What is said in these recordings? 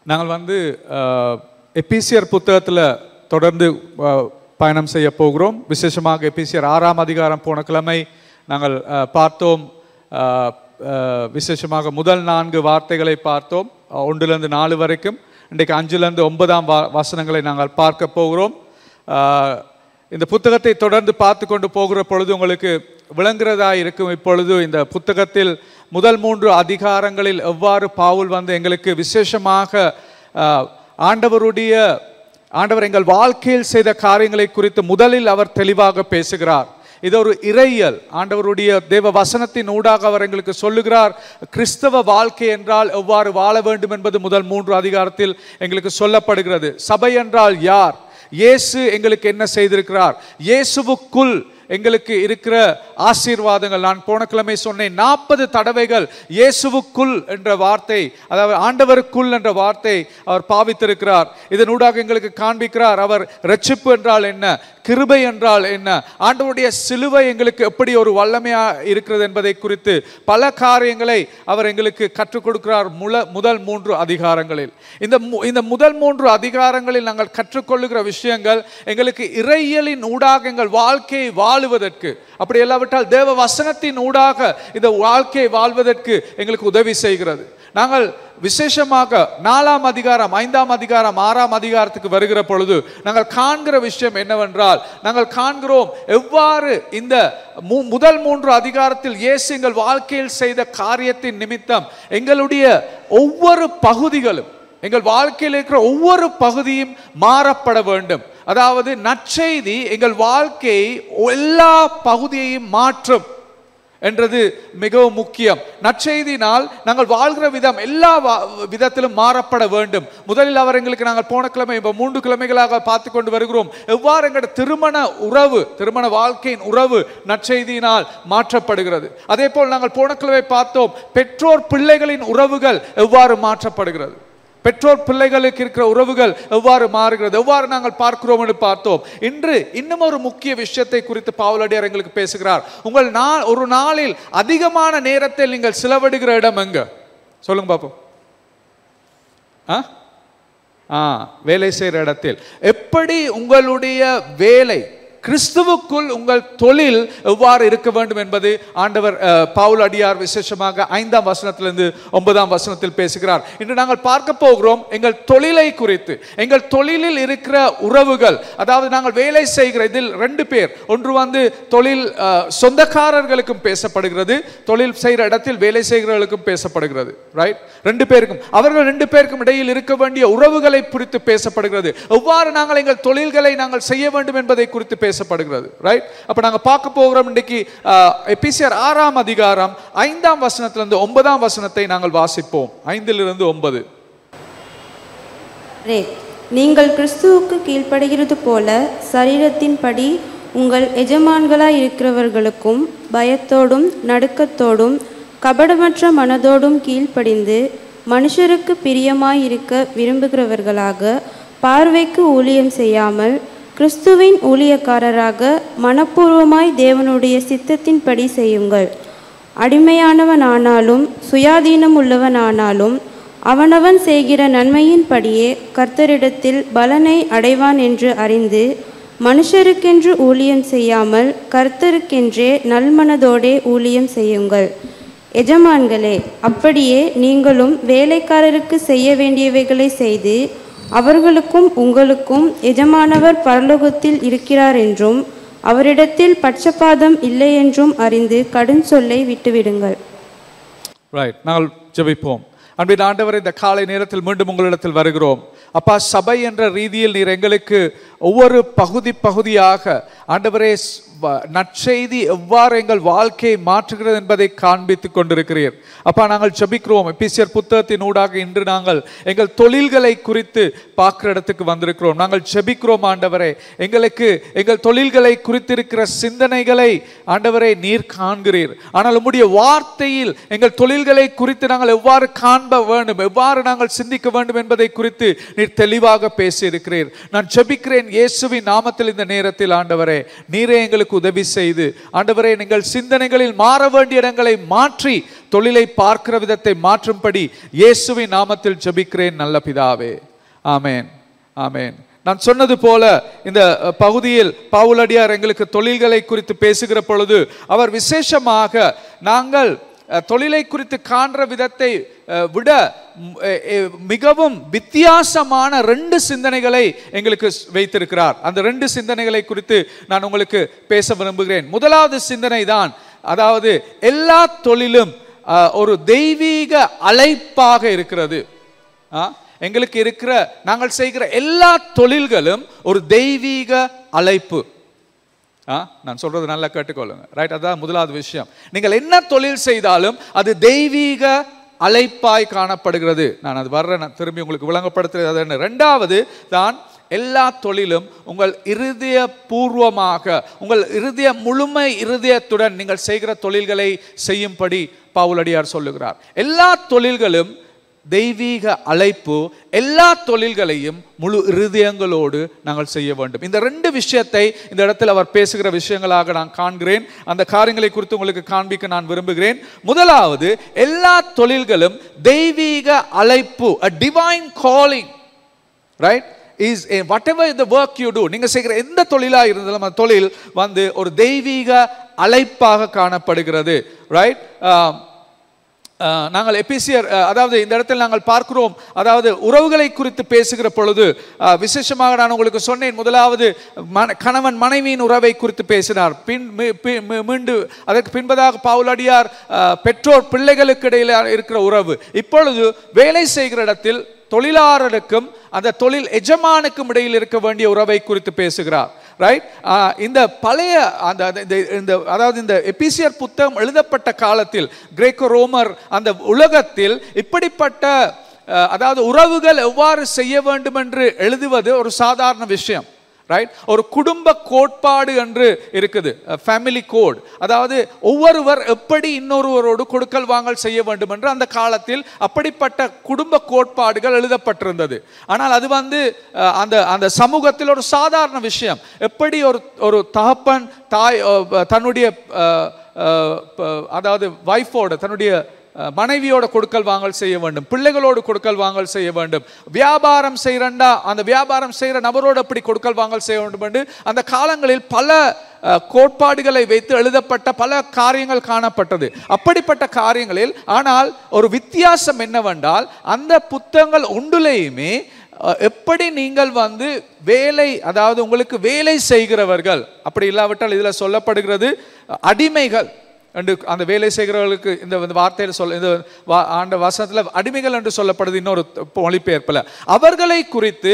நாங்கள் எபேசியர் புத்தகத்தில் தொடர்ந்து பயணம் செய்ய போகிறோம். விசேஷமாக எபேசியர் 6ஆம் அதிகாரம் போன கிழமை நாங்கள் பார்த்தோம். விசேஷமாக முதல் 4 வார்த்தைகளை பார்த்தோம், 1லிருந்து 4 வரைக்கும். இன்றைக்கு 5லிருந்து 9 வசனங்களை நாங்கள் பார்க்க போகிறோம். இந்த புத்தகத்தை தொடர்ந்து பார்த்து கொண்டு போகிற பொழுது உங்களுக்கு விளங்குகிறதா இருக்கும். இப்பொழுது இந்த புத்தகத்தில் முதல் 3 அதிகாரங்களில் எவ்வாறு பவுல் எங்களுக்கு விசேஷமாக ஆண்டவர் எங்கள் வாழ்க்கையில் செய்த காரியங்களை குறித்து முதலில் அவர் தெளிவாக பேசுகிறார். இது ஒரு இறையியல். ஆண்டவருடைய தேவ வசனத்தின் ஊடாக அவர் எங்களுக்கு சொல்லுகிறார், கிறிஸ்தவ வாழ்க்கை என்றால் எவ்வாறு வாழ வேண்டும் என்பது முதல் 3 அதிகாரத்தில் எங்களுக்கு சொல்லப்படுகிறது. சபை என்றால் யார், இயேசு எங்களுக்கு என்ன செய்திருக்கிறார், இயேசுவுக்குள் எங்களுக்கு இருக்கிற ஆசீர்வாதங்கள். நான் போன கிழமை சொன்னேன், 40 தடவைகள் இயேசுவுக்குள் என்ற வார்த்தை, அதாவது ஆண்டவருக்குள் என்ற வார்த்தை அவர் பாவித்திருக்கிறார். இதனூடாக எங்களுக்கு காண்பிக்கிறார் அவர் இரட்சிப்பு என்றால் என்ன, கிருபை என்றால் என்ன, ஆண்டவருடைய சிலுவை எங்களுக்கு எப்படி ஒரு வல்லமையா இருக்கிறது என்பதை குறித்து பல காரியங்களை அவர் எங்களுக்கு கற்றுக் கொடுக்கிறார் முதல் 3 அதிகாரங்களில். இந்த முதல் 3 அதிகாரங்களில் நாங்கள் கற்றுக்கொள்ளுகிற விஷயங்கள் எங்களுக்கு இறையியலின் ஊடாக எங்கள் வாழ்க்கையை வாழுவதற்கு, அப்படி இல்லாவிட்டால் தேவ வசனத்தின் ஊடாக இந்த வாழ்க்கையை வாழ்வதற்கு எங்களுக்கு உதவி செய்கிறது. நாங்கள் விசேஷமாக 4ஆம் அதிகாரம், 5ஆம் அதிகாரம், 6ஆம் அதிகாரத்துக்கு வருகிற பொழுது நாங்கள் காண்கிற விஷயம் என்னவென்றால், நாங்கள் காண்கிறோம் எவ்வாறு இந்த முதல் 3 அதிகாரத்தில் இயேசு எங்கள் வாழ்க்கையில் செய்த காரியத்தின் நிமித்தம் எங்களுடைய ஒவ்வொரு பகுதிகளும், எங்கள் வாழ்க்கையில் இருக்கிற ஒவ்வொரு பகுதியும் மாறப்பட வேண்டும். அதாவது நற்செய்தி எங்கள் வாழ்க்கையை எல்லா பகுதியையும் மாற்றும் என்றது மிகவும் முக்கியம். நற்செய்தினால் நாங்கள் வாழ்கிற விதம் எல்லா விதத்திலும் மாறப்பட வேண்டும். முதலில் அவர் எங்களுக்கு, நாங்கள் போன கிழமை 3 கிழமைகளாக பார்த்து கொண்டு வருகிறோம், எவ்வாறு எங்களுடைய திருமண வாழ்க்கையின் உறவு நற்செய்தியினால் மாற்றப்படுகிறது. அதே போல் நாங்கள் போன கிழமை பார்த்தோம், பெற்றோர் பிள்ளைகளின் உறவுகள் எவ்வாறு மாற்றப்படுகிறது, பெற்றோர் பிள்ளைகளுக்கு இருக்கிற உறவுகள் எவ்வாறு மாறுகிறது, எவ்வாறு நாங்கள் பார்க்கிறோம் என்று பார்த்தோம். இன்று இன்னும் ஒரு முக்கிய விஷயத்தை குறித்து பவுலடியார் எங்களுக்கு பேசுகிறார். உங்கள் ஒரு நாளில் அதிகமான நேரத்தில் நீங்கள் செலவிடுகிற இடம் எங்க சொல்லுங்க பாப்போம். வேலை செய்கிற இடத்தில். எப்படி உங்களுடைய வேலை, கிறிஸ்துவுக்குள் உங்கள் தொழில் எவ்வாறு இருக்க வேண்டும் என்பது ஆண்டவர் பவுல் அடியார் விசேஷமாக 5ஆம் வசனத்திலிருந்து 9ஆம் வசனத்தில் பேசுகிறார். இன்று நாங்கள் பார்க்க போகிறோம் எங்கள் தொழிலை குறித்து. எங்கள் தொழிலில் இருக்கிற உறவுகள், அதாவது நாங்கள் வேலை செய்கிற இதில் 2 பேர், ஒன்று தொழில் சொந்தக்காரர்களுக்கும் பேசப்படுகிறது, தொழில் செய்கிற இடத்தில் வேலை செய்கிறவர்களுக்கும் பேசப்படுகிறது. ரைட், 2 பேருக்கும், அவர்கள் 2 பேருக்கும் இடையில் இருக்க வேண்டிய உறவுகளை குறித்து பேசப்படுகிறது. எவ்வாறு நாங்கள் எங்கள் தொழில்களை நாங்கள் செய்ய வேண்டும் என்பதை குறித்து பேசப்படுகிறது. ரைட், அப்ப நாங்க பார்க்க போகிறோம் இன்றைக்கு எபேசியர் 6ஆம் அதிகாரம் 5ஆம் வசனத்திலிருந்து 9ஆம் வசனத்தை நாங்கள் வாசிப்போம். 5லிருந்து 9. நீங்கள் கிறிஸ்துவுக்கு கீழ்ப்படுகிறது போல சரீரத்தின்படி உங்கள் எஜமான்களாய் இருக்கிறவர்களுக்கும் பயத்தோடும் நடுக்கத்தோடும் கபடமற்ற மனதோடும் கீழ்ப்படிந்து மனுஷருக்கு பிரியமாய் இருக்க விரும்புகிறவர்களாக பார்வைக்கு ஊழியம் செய்யாமல் கிறிஸ்துவின் ஊழியக்காரராக மனப்பூர்வமாய் தேவனுடைய சித்தத்தின்படி செய்யுங்கள். அடிமையானவனானாலும் சுயாதீனம் உள்ளவனானாலும் அவனவன் செய்கிற நன்மையின்படியே கர்த்தரிடத்தில் பலனை அடைவான் என்று அறிந்து மனுஷருக்கென்று ஊழியம் செய்யாமல் கர்த்தருக்கென்றே நல்மனதோடே ஊழியம் செய்யுங்கள். எஜமான்களே, அப்படியே நீங்களும் வேலைக்காரருக்கு செய்ய வேண்டியவைகளை செய்து அவர்களுக்கும் உங்களுக்கும் எஜமானவர் பரலோகத்தில் இருக்கிறார் என்றும் அவரிடத்தில் பட்சபாதம் இல்லை என்றும் அறிந்து கடும் சொல்லை விட்டுவிடுங்கள். ரைட், நாங்கள் ஜெபிப்போம். அன்பின் ஆண்டவரே, இந்த காலை நேரத்தில் மீண்டும் உங்களிடத்தில் வருகிறோம். அப்பா, சபை என்ற ரீதியில் நீர் எங்களுக்கு ஒவ்வொரு பகுதியாக ஆண்டவரே நற்செய்தி எவ்வாறு எங்கள் வாழ்க்கையை மாற்றுகிறது என்பதை காண்பித்துக் கொண்டிருக்கிறீர். அப்பா, நாங்கள் ஜெபிக்கிறோம். எபேசியர் புத்தகத்தின் ஊடாக இன்று நாங்கள் எங்கள் தொழில்களை குறித்து பார்க்கிற இடத்துக்கு வந்திருக்கிறோம். நாங்கள் ஜெபிக்கிறோம் ஆண்டவரே, எங்கள் தொழில்களை குறித்திருக்கிற சிந்தனைகளை ஆண்டவரே நீர் காண்கிறீர். ஆனால் உம்முடைய வார்த்தையில் எங்கள் தொழில்களை குறித்து நாங்கள் எவ்வாறு காண்ப வேண்டும், எவ்வாறு நாங்கள் சிந்திக்க வேண்டும் என்பதை குறித்து நீர் தெளிவாக பேசி இருக்கிறீர். நான் ஜெபிக்கிறேன் இயேசுவின் நாமத்தில் இந்த நேரத்தில் ஆண்டவரே, நீரே எங்களுக்கு உதவி செய்து ஆண்டவரே, நீங்கள் சிந்தனைகளில் மாற வேண்டிய இடங்களை மாற்றி தொழிலை பார்க்கிற விதத்தை மாற்றும்படி இயேசுவின் நாமத்தில் ஜெபிக்கிறேன் நல்ல பிதாவே. ஆமேன், ஆமேன். நான் சொன்னது போல இந்த பகுதியில் பவுலடியார் எங்களுக்கு தொழில்களை குறித்து பேசுகிற பொழுது அவர் விசேஷமாக நாங்கள் தொழிலை குறித்து காண்ற விதத்தை விட மிகவும் வித்தியாசமான 2 சிந்தனைகளை எங்களுக்கு வைத்திருக்கிறார். அந்த 2 சிந்தனைகளை குறித்து நான் உங்களுக்கு பேச விரும்புகிறேன். முதலாவது சிந்தனை தான், அதாவது எல்லா தொழிலும் ஒரு தெய்வீக அழைப்பாக இருக்கிறது. எங்களுக்கு இருக்கிற நாங்கள் செய்கிற எல்லா தொழில்களும் ஒரு தெய்வீக அழைப்பு. நான் சொல்றது நல்லா கேட்டுக்கொள்ளுங்க, ரைட்? அதான் முதலாவது விஷயம். நீங்கள் என்ன தொழில் செய்தாலும் அது தெய்வீக அழைப்பாய் காணப்படுகிறது. நான் அது வர்றேன், திரும்பி உங்களுக்கு விளங்கப்படுத்துறது. ரெண்டாவது தான், எல்லா தொழிலும் உங்கள் இருதய பூர்வமாக, உங்கள் முழுமை இருதயத்துடன் நீங்கள் செய்கிற தொழில்களை செய்யும்படி பவுலடியார் சொல்லுகிறார். எல்லா தொழில்களும் தெய்வீக அழைப்பு. எல்லா தொழில்களையும் முழு இருதயங்களோடு நாங்கள் செய்ய வேண்டும். இந்த 2 விஷயத்தை இந்த இடத்தில் அவர் பேசுகிற விஷயங்களாக நான் காண்கிறேன். அந்த காரியங்களை குறித்து உங்களுக்கு காண்பிக்க நான் விரும்புகிறேன். முதலாவது, எல்லா தொழில்களும் தெய்வீக அழைப்பு, a divine calling, right? is a whatever the work you do, நீங்க செய்கிற எந்த தொழிலா இருந்தாலும் அந்த தொழில் ஒரு தெய்வீக அழைப்பாக காணப்படுகிறது, ரைட்? நாங்கள் எபிசியர், அதாவது இந்த இடத்தில் நாங்கள் பார்க்கிறோம், அதாவது உறவுகளை குறித்து பேசுகிற பொழுது விசேஷமாக நான் உங்களுக்கு சொன்னேன், முதலாவது கணவன் மனைவியின் உறவை குறித்து பேசினார். மீண்டும் அதற்கு பின்பதாக பவுலடியார் பெற்றோர் பிள்ளைகளுக்கு இடையில் இருக்கிற உறவு. இப்பொழுது வேலை செய்கிற இடத்தில் தொழிலாளருக்கும் அந்த தொழில் எஜமானுக்கும் இடையில் இருக்க வேண்டிய உறவை குறித்து பேசுகிறார், ரைட்? இந்த பழைய அதாவது இந்த எபிசியர் புத்தகம் எழுதப்பட்ட காலத்தில் கிரேக்கோ ரோமர் அந்த உலகத்தில் இப்படிப்பட்ட அதாவது உறவுகள் எவ்வாறு செய்ய வேண்டும் என்று எழுதுவது ஒரு சாதாரண விஷயம், ரைட்? ஒரு குடும்ப கோட்பாடு என்று இருக்குது, ஃபேமிலி கோட். அதாவது ஒவ்வொருவர் எப்படி இன்னொருவரோடு கொடுக்கல் வாங்கல் செய்ய வேண்டும் என்று அந்த காலத்தில் அப்படிப்பட்ட குடும்ப கோட்பாடுகள் எழுதப்பட்டிருந்தது. ஆனால் அது அந்த அந்த சமூகத்தில் ஒரு சாதாரண விஷயம். எப்படி ஒரு தகப்பன் தாய் தன்னுடைய அதாவது வைஃபோட, தன்னுடைய மனைவியோட கொடுக்கல் வாங்கல் செய்ய வேண்டும், பிள்ளைகளோடு கொடுக்கல் வாங்கல் செய்ய வேண்டும், வியாபாரம் செய்யறா அந்த வியாபாரம் செய்கிற நபரோடு அப்படி கொடுக்கல் வாங்கல் செய்ய வேண்டும் என்று அந்த காலங்களில் பல கோட்பாடுகளை வைத்து எழுதப்பட்ட பல காரியங்கள் காணப்பட்டது. அப்படிப்பட்ட காரியங்களில் ஆனால் ஒரு வித்தியாசம் என்னவென்றால், அந்த புத்தகங்கள் ஒன்றுலேயுமே எப்படி நீங்கள் வேலை, அதாவது உங்களுக்கு வேலை செய்கிறவர்கள், அப்படி இல்லாவிட்டால் இதில் சொல்லப்படுகிறது அடிமைகள் என்று, அந்த வேலை செய்கிறவர்களுக்கு இந்த வார்த்தையில் இந்த ஆண்ட வசனத்தில் அடிமைகள் என்று சொல்லப்படுது இன்னொரு மொழிபெயர்ப்பில். அவர்களை குறித்து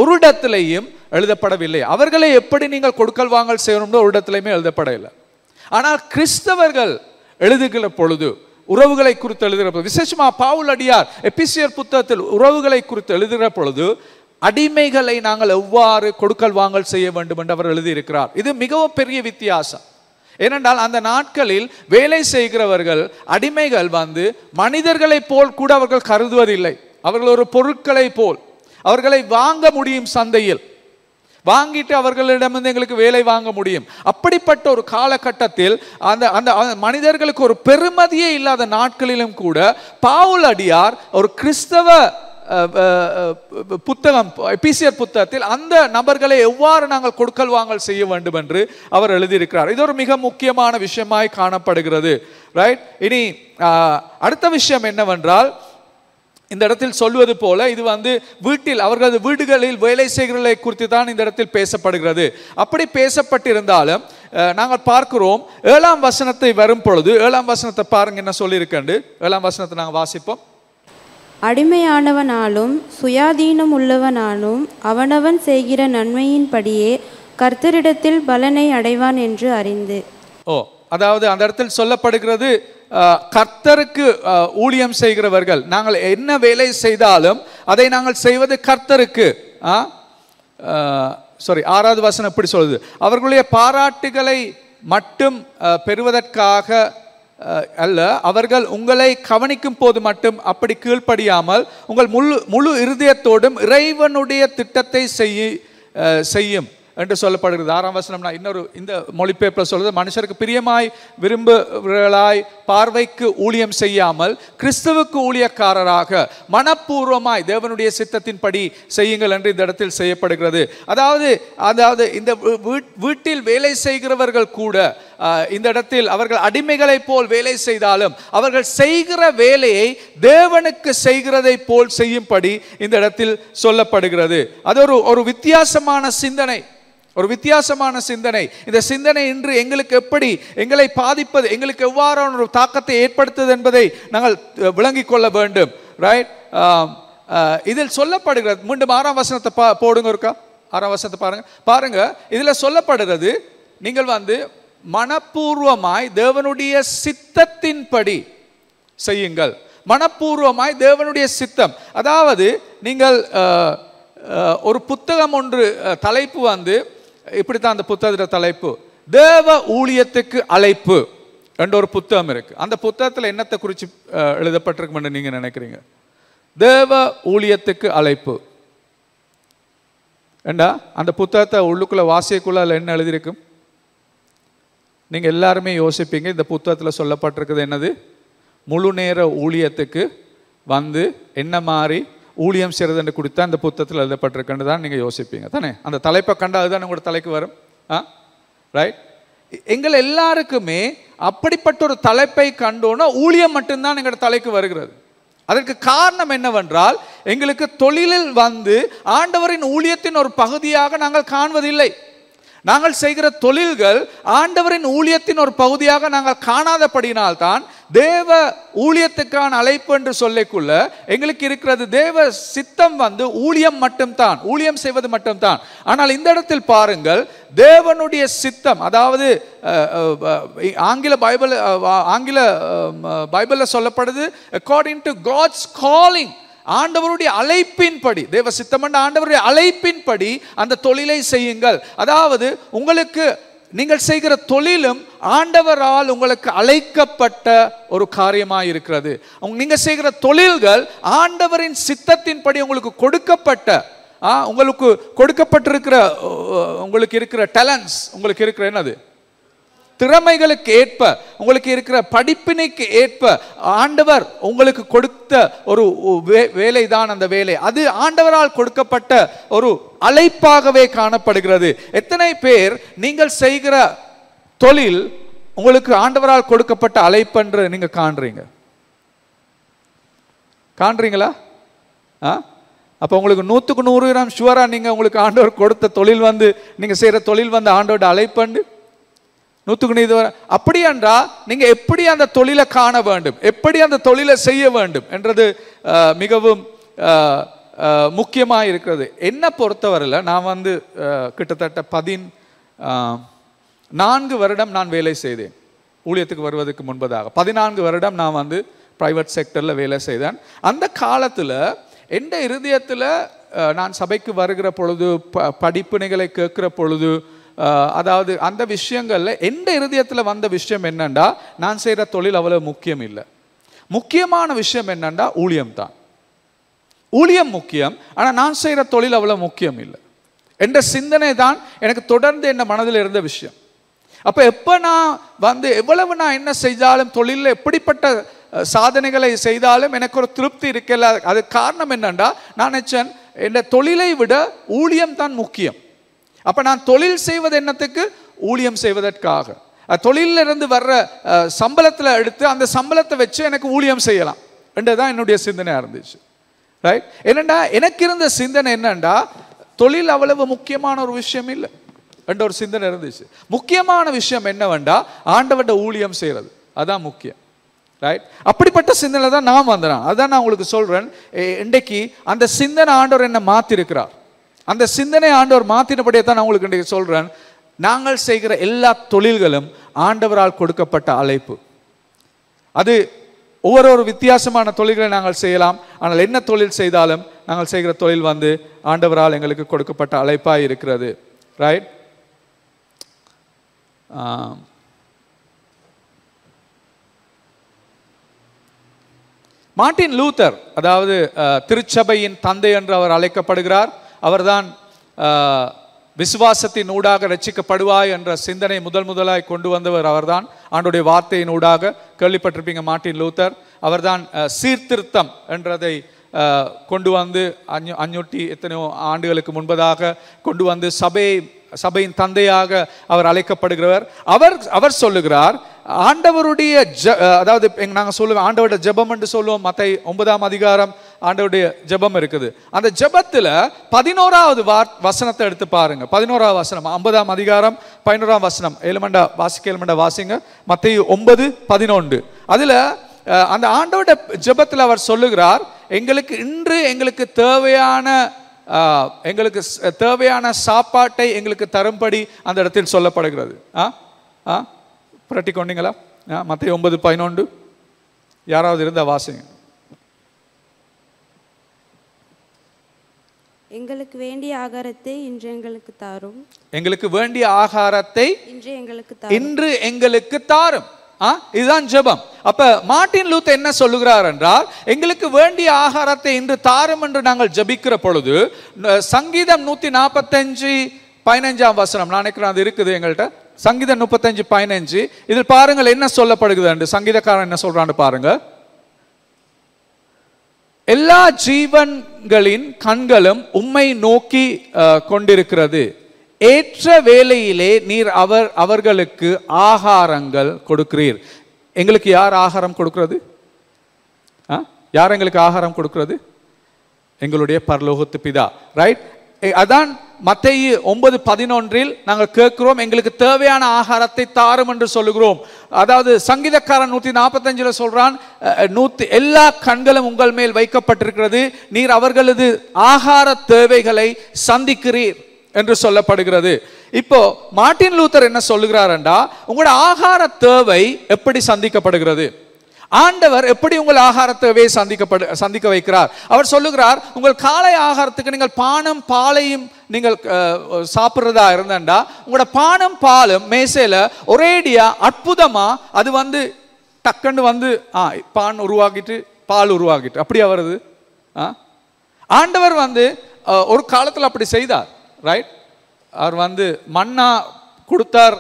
ஒரு இடத்திலையும் எழுதப்படவில்லை. அவர்களை எப்படி நீங்கள் கொடுக்கல் வாங்கல் செய்யணும்னு ஒரு இடத்திலையுமே எழுதப்படவில்லை. ஆனால் கிறிஸ்தவர்கள் எழுதுகிற பொழுது, உறவுகளை குறித்து எழுதுகிற பொழுது, விசேஷமாக பவுலடியார் எபிசியர் புத்தகத்தில் உறவுகளை குறித்து எழுதுகிற பொழுது அடிமைகளை நாங்கள் எவ்வாறு கொடுக்கல் வாங்கல் செய்ய வேண்டும் என்று அவர் எழுதியிருக்கிறார். இது மிகவும் பெரிய வித்தியாசம். ஏனென்றால் அந்த நாட்களில் வேலை செய்கிறவர்கள் அடிமைகள் மனிதர்களை போல் கூட அவர்கள் கருதுவதில்லை. அவர்கள் ஒரு பொருட்களை போல், அவர்களை வாங்க முடியும், சந்தையில் வாங்கிட்டு அவர்களிடமிருந்து எங்களுக்கு வேலை வாங்க முடியும். அப்படிப்பட்ட ஒரு காலகட்டத்தில் அந்த அந்த மனிதர்களுக்கு ஒரு பெருமதியே இல்லாத நாட்களிலும் கூட பவுலடியார் ஒரு கிறிஸ்தவ புத்தகம், எபிசியர் புத்தகத்தில் அந்த நபர்களை எவ்வாறு நாங்கள் கொடுக்கல் வாங்கல் செய்ய வேண்டும் என்று அவர் எழுதியிருக்கிறார். இது ஒரு மிக முக்கியமான விஷயமாய் காணப்படுகிறது, ரைட்? இனி அடுத்த விஷயம் என்னவென்றால், இந்த இடத்தில் சொல்வது போல இது வீட்டில் அவர்களது வீடுகளில் வேலை செய்கிறவர்களை குறித்து தான் இந்த இடத்தில் பேசப்படுகிறது. அப்படி பேசப்பட்டிருந்தாலும் நாங்கள் பார்க்கிறோம் 7ஆம் வசனத்தை வரும் பொழுது, 7ஆம் வசனத்தை பாருங்க என்ன சொல்லியிருக்கேன். 7ஆம் வசனத்தை நாங்கள் வாசிப்போம். அடிமையானவனாலும் சுயாதீனம் உள்ளவனாலும் அவனவன் செய்கிற நன்மையின்படியே கர்த்தரிடத்தில் பலனை அடைவான் என்று அறிந்து. அதாவது அந்த இடத்தில் சொல்லப்படுகிறது, கர்த்தருக்கு ஊழியம் செய்கிறவர்கள், நாங்கள் என்ன வேலை செய்தாலும் அதை நாங்கள் செய்வது கர்த்தருக்கு. 6வது வசனம் எப்படி சொல்லுது? அவர்களுடைய பாராட்டுகளை மட்டும் பெறுவதற்காக அல்ல, அவர்கள் உங்களை கவனிக்கும் போது மட்டும் அப்படி கீழ்ப்படியாமல் உங்கள் முழு இருதயத்தோடும் இறைவனுடைய திட்டத்தை செய்யும் என்று சொல்லப்படுகிறது. 6ஆம் வசனம் இன்னொரு இந்த மொழிபெயர்ப்பில் சொல்றது, மனுஷருக்கு பிரியமாய் விரும்புகளாய் பார்வைக்கு ஊழியம் செய்யாமல் கிறிஸ்துவுக்கு ஊழியக்காரராக மனப்பூர்வமாய் தேவனுடைய சித்தத்தின்படி செய்யுங்கள் என்று இந்த இடத்தில் செய்யப்படுகிறது. அதாவது இந்த வீட்டில் வேலை செய்கிறவர்கள் கூட இந்த இடத்தில் அவர்கள் அடிமைகளை போல் வேலை செய்தாலும் அவர்கள் செய்கிற வேலையை தேவனுக்கு செய்கிறதை போல் செய்யும்படி இந்த இடத்தில் சொல்லப்படுகிறது. அது ஒரு வித்தியாசமான சிந்தனை, ஒரு வித்தியாசமான சிந்தனை. இந்த சிந்தனை இன்று எங்களுக்கு எப்படி எங்களை பாதிப்பது, எங்களுக்கு எவ்வாறான ஒரு தாக்கத்தை ஏற்படுத்துது என்பதை நாங்கள் விளங்கிக் கொள்ள வேண்டும். ரைட்? இதில் சொல்லப்படுகிறது, மீண்டும் 6ஆம் வசனத்தை போடுங்க, இருக்கா 6ஆம் வசனத்தை பாருங்க. இதில் சொல்லப்படுகிறது, நீங்கள் மனப்பூர்வமாய் தேவனுடைய சித்தத்தின்படி செய்யுங்கள். மனப்பூர்வமாய் தேவனுடைய சித்தம். அதாவது நீங்கள் ஒரு புத்தகம் ஒன்று தலைப்பு இப்படித்தான், அந்த புத்தகத்தோட தலைப்பு தேவ ஊழியத்துக்கு அழைப்பு என்ற ஒரு புத்தகம் இருக்கு. அந்த புத்தகத்தில் என்னத்தை குறித்து எழுதப்பட்டிருக்கும் நீங்க நினைக்கிறீங்க? தேவ ஊழியத்துக்கு அழைப்பு ஏண்டா அந்த புத்தகத்தை உள்ளுக்குள்ள வாசியக்குள்ள அதில் என்ன எழுதியிருக்கும்? நீங்க எல்லாருமே யோசிப்பீங்க, இந்த புத்தகத்தில் சொல்லப்பட்டிருக்குது என்னது? முழு நேர ஊழியத்துக்கு என்ன மாதிரி ஊழியம் செய்யறதுன்னு கொடுத்தா இந்த புத்தகத்தில் எழுதப்பட்டிருக்குன்னு தான் நீங்கள் யோசிப்பீங்க தானே? அந்த தலைப்பை கண்டா அதுதான் உங்களோட தலைக்கு வரும். ரைட்? எங்கள் எல்லாருக்குமே அப்படிப்பட்ட ஒரு தலைப்பை கண்டோன்னா ஊழியம் மட்டும்தான் எங்களோட தலைக்கு வருகிறது. அதற்கு காரணம் என்னவென்றால், எங்களுக்கு தொழிலில் ஆண்டவரின் ஊழியத்தின் ஒரு பகுதியாக நாங்கள் காண்பதில்லை. நாங்கள் செய்கிற தொழில்கள் ஆண்டவரின் ஊழியத்தின் ஒரு பகுதியாக நாங்கள் காணாதபடினால்தான் தேவ ஊழியத்துக்கான அழைப்பு என்று சொல்லிக்குள்ள எங்களுக்கு இருக்கிறது. தேவ சித்தம் ஊழியம் மட்டும்தான், ஊழியம் செய்வது மட்டும்தான். ஆனால் இந்த இடத்தில் பாருங்கள், தேவனுடைய சித்தம், அதாவது ஆங்கில பைபிளில் சொல்லப்படுது அக்கார்டிங் டு காட்ஸ் காலிங், ஆண்டவருடைய அழைப்பின்படி, தேவ சித்தம் என்ற ஆண்டவருடைய அழைப்பின்படி அந்த தொழிலை செய்யுங்கள். அதாவது உங்களுக்கு நீங்கள் செய்கிற தொழிலும் ஆண்டவரால் உங்களுக்கு அழைக்கப்பட்ட ஒரு காரியமாக இருக்கிறது. நீங்க செய்கிற தொழில்கள் ஆண்டவரின் சித்தத்தின்படி உங்களுக்கு உங்களுக்கு கொடுக்கப்பட்டிருக்கிற, உங்களுக்கு இருக்கிற டேலண்ட்ஸ், உங்களுக்கு இருக்கிற என்னது திறமைகளுக்கு ஏற்ப, உங்களுக்கு இருக்கிற படிப்பினைக்கு ஏற்ப ஆண்டவர் உங்களுக்கு கொடுத்த ஒரு வேலை தான் அந்த வேலை. அது ஆண்டவரால் கொடுக்கப்பட்ட ஒரு அழைப்பாகவே காணப்படுகிறது. எத்தனை பேர் நீங்கள் செய்கிற தொழில் உங்களுக்கு ஆண்டவரால் கொடுக்கப்பட்ட அழைப்பென்று நீங்க காண்றீங்களா? அப்ப உங்களுக்கு 100க்கு 100 கிராம் ஷுவரா நீங்க உங்களுக்கு ஆண்டவர் கொடுத்த தொழில் நீங்க செய்யற தொழில் ஆண்டவரோட அழைப்பண்டு 100க்கு 100 அப்படி என்றா நீங்க எப்படி அந்த தொழிலை காண வேண்டும், எப்படி அந்த தொழிலை செய்ய வேண்டும் என்றது மிகவும் முக்கியமாக இருக்கிறது. என்ன பொறுத்தவரையில் நான் கிட்டத்தட்ட 14 வருடம் நான் வேலை செய்தேன். ஊழியத்துக்கு வருவதற்கு முன்பதாக 14 வருடம் நான் பிரைவேட் செக்டரில் வேலை செய்தேன். அந்த காலத்தில் எந்த இருதயத்தில் நான் சபைக்கு வருகிற பொழுது, படிப்பினைகளை கேட்கிற பொழுது, அதாவது அந்த விஷயங்கள்ல எந்த இருதயத்தில் வந்த விஷயம் என்னண்டா, நான் செய்கிற தொழில் அவ்வளவு முக்கியம் இல்லை. முக்கியமான விஷயம் என்னண்டா ஊழியம் தான். ஊழியம் முக்கியம், ஆனால் நான் செய்கிற தொழில் அவ்வளவு முக்கியம் இல்லை என்ற சிந்தனை தான் எனக்கு தொடர்ந்து என் மனதில் இருந்த விஷயம். அப்ப எப்ப நான் எவ்வளவு நான் என்ன செய்தாலும், தொழிலில் எப்படிப்பட்ட சாதனைகளை செய்தாலும் எனக்கு ஒரு திருப்தி இருக்கல. அது காரணம் என்னண்டா, நான் நினைச்சேன் என் தொழிலை விட ஊழியம் தான் முக்கியம். அப்ப நான் தொழில் செய்வது என்னத்துக்கு? ஊழியம் செய்வதற்காக. தொழிலில் இருந்து வர்ற சம்பளத்தில் எடுத்து அந்த சம்பளத்தை வச்சு எனக்கு ஊழியம் செய்யலாம் என்றுதான் என்னுடைய சிந்தனை இருந்துச்சு. ரைட்? என்னண்டா எனக்கு இருந்த சிந்தனை என்னண்டா, தொழில் அவ்வளவு முக்கியமான ஒரு விஷயம் இல்லை என்ற ஒரு சிந்தனை இருந்துச்சு. முக்கியமான விஷயம் என்னவெண்டா ஆண்டவருடைய ஊழியம் செய்யறது, அதான் முக்கியம். ரைட்? அப்படிப்பட்ட சிந்தனை தான் நான் வந்தேன். அதான் நான் உங்களுக்கு சொல்றேன், இன்றைக்கு அந்த சிந்தனை ஆண்டவர் என்ன மாத்திருக்கிறார். அந்த சிந்தனை ஆண்டவர் மாத்தினபடியே தான் நான் உங்களுக்கு இன்றைக்கு சொல்றேன், நாங்கள் செய்கிற எல்லா தொழில்களும் ஆண்டவரால் கொடுக்கப்பட்ட அழைப்பு. அது ஒவ்வொரு வித்தியாசமான தொழில்களை நாங்கள் செய்யலாம். ஆனால் என்ன தொழில் செய்தாலும் நாங்கள் செய்கிற தொழில் ஆண்டவரால் எங்களுக்கு கொடுக்கப்பட்ட அழைப்பாக இருக்கிறது. ரைட்? மார்ட்டின் லூத்தர், அதாவது திருச்சபையின் தந்தை என்று அவர் அழைக்கப்படுகிறார். அவர்தான் விசுவாசத்தின் ஊடாக ரட்சிக்கப்படுவாய் என்ற சிந்தனை முதலாய் கொண்டு வந்தவர் அவர்தான். ஆண்டவருடைய வார்த்தையின் ஊடாக கேள்விப்பட்டிருப்பீங்க, மார்ட்டின் லூத்தர். அவர்தான் சீர்திருத்தம் என்றதை கொண்டு வந்து 500 எத்தனையோ ஆண்டுகளுக்கு முன்பதாக கொண்டு வந்து சபையின் தந்தையாக அவர் அழைக்கப்படுகிறவர். அவர் சொல்லுகிறார், ஆண்டவருடைய அதாவது நாங்கள் சொல்லுவோம் ஆண்டவருடைய ஜெபம் என்று சொல்லுவோம். மத்தேயு 9ஆம் அதிகாரம் ஆண்டவருடைய ஜெபம் இருக்குது. அந்த ஜெபத்துல 11வது வசனத்தை எடுத்து பாருங்க. 11வது வசனம் 50ஆம் அதிகாரம் 11ஆம் வசனம். ஏழுமண்டா வாசிங்க. மத்தேயு 9:11. அதுல அந்த ஆண்டவருடைய ஜெபத்தில் அவர் சொல்லுகிறார், எங்களுக்கு தேவையான சாப்பாட்டை எங்களுக்கு தரும்படி அந்த இடத்தில் சொல்லப்படுகிறது. புரட்டி கொண்டீங்களா? மத்தேயு 9:11 யாராவது இருந்தா வாசிங்க. எங்களுக்கு வேண்டிய ஆகாரத்தை இன்று எங்களுக்கு தாரும். எங்களுக்கு வேண்டிய ஆகாரத்தை இன்று எங்களுக்கு தாரும். இதுதான் ஜெபம். அப்ப மார்ட்டின் லூத்தர் என்ன சொல்லுகிறார் என்றால், எங்களுக்கு வேண்டிய ஆகாரத்தை இன்று தாரும் என்று நாங்கள் ஜெபிக்கிற பொழுது சங்கீதம் 145:15 வசனம், நான் நினைக்கிறேன் அது இருக்குது எங்கள்கிட்ட. சங்கீதம் 35:15 இதில் பாருங்கள் என்ன சொல்லப்படுகிறது என்று சங்கீதக்காரன் என்ன சொல்றான்னு பாருங்க. எல்லா ஜீவன்களின் கண்களும் உம்மை நோக்கி கொண்டிருக்கிறது. ஏற்ற வேளையிலே நீர் அவர்களுக்கு ஆகாரங்கள் கொடுக்கிறீர். எங்களுக்கு யார் ஆகாரம் கொடுக்கிறது? யார் எங்களுக்கு ஆகாரம் கொடுக்கிறது? எங்களுடைய பரலோகத்து பிதா. ரைட்? அதான் மத்தேயு 9:11 நாங்கள் கேட்கிறோம், எங்களுக்கு தேவையான ஆகாரத்தை தாரும் என்று சொல்லுகிறோம். அதாவது சங்கீதக்காரன் 145 சொல்றான், எல்லா கண்களும் உங்கள் மேல் வைக்கப்பட்டிருக்கிறது, நீர் அவர்களது ஆகார தேவைகளை சந்திக்கிறீர் என்று சொல்லப்படுகிறது. இப்போ மார்ட்டின் லூத்தர் என்ன சொல்லுகிறார் என்றா, உங்களோட ஆகார தேவை எப்படி சந்திக்கப்படுகிறது? ஆண்டவர் எப்படி உங்கள் ஆகார தேவையை சந்திக்க வைக்கிறார்? அவர் சொல்லுகிறார், உங்கள் காலை ஆகாரத்துக்கு நீங்கள் பானம் பாலையும் நீங்கள் சாப்பிட்றதா இருந்தா, உங்களோட பானம் பாலும் மேசையில ஒரேடியா அற்புதமா அது வந்து டக்குன்னு வந்து பான் உருவாக்கிட்டு பால் உருவாக்கிட்டு அப்படியா வருது? ஆண்டவர் வந்து ஒரு காலத்தில் அப்படி செய்தார். ரைட்? அவர் வந்து மன்னா கொடுத்தார்,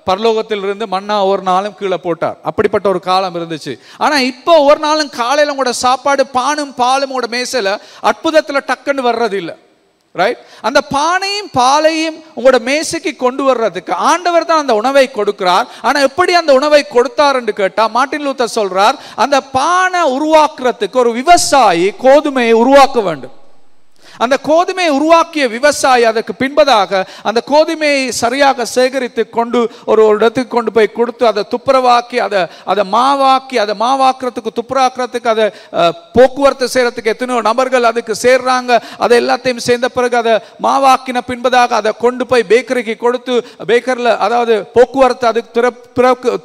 பரலோகத்தில் இருந்து மன்னா ஒரு நாளும் கீழே போட்டார். அப்படிப்பட்ட ஒரு காலம் இருந்துச்சு. ஆனா இப்போ ஒரு நாளும் காலையில் உங்களோட சாப்பாடு பானும் பாலும் உங்களோட மேசையில அற்புதத்துல டக்குன்னு வர்றது இல்லை. ரைட்? அந்த பானையும் பாலையும் உங்களோட மேசைக்கு கொண்டு வர்றதுக்கு ஆண்டவர் தான் அந்த உணவை கொடுக்கிறார். ஆனா எப்படி அந்த உணவை கொடுத்தார் என்று கேட்டா, மார்ட்டின் லூத்தர் சொல்றார், அந்த பானை உருவாக்குறதுக்கு ஒரு விவசாயி கோதுமையை உருவாக்க வேண்டும். அந்த கோதுமையை உருவாக்கிய விவசாயி அதற்கு பின்பதாக அந்த கோதுமையை சரியாக சேகரித்து கொண்டு ஒரு இடத்துக்கு கொண்டு போய் கொடுத்து அதை துப்புரவாக்கி அதை மாவாக்கி, அதை மாவாக்குறதுக்கு துப்புராக்குறதுக்கு அதை போக்குவரத்து செய்யறதுக்கு எத்தனையோ நபர்கள் அதுக்கு சேர்றாங்க. அதை எல்லாத்தையும் சேர்ந்த பிறகு அதை மாவாக்கின பின்பதாக அதை கொண்டு போய் பேக்கரிக்கு கொடுத்து, பேக்கரில் அதாவது போக்குவரத்து அதுக்கு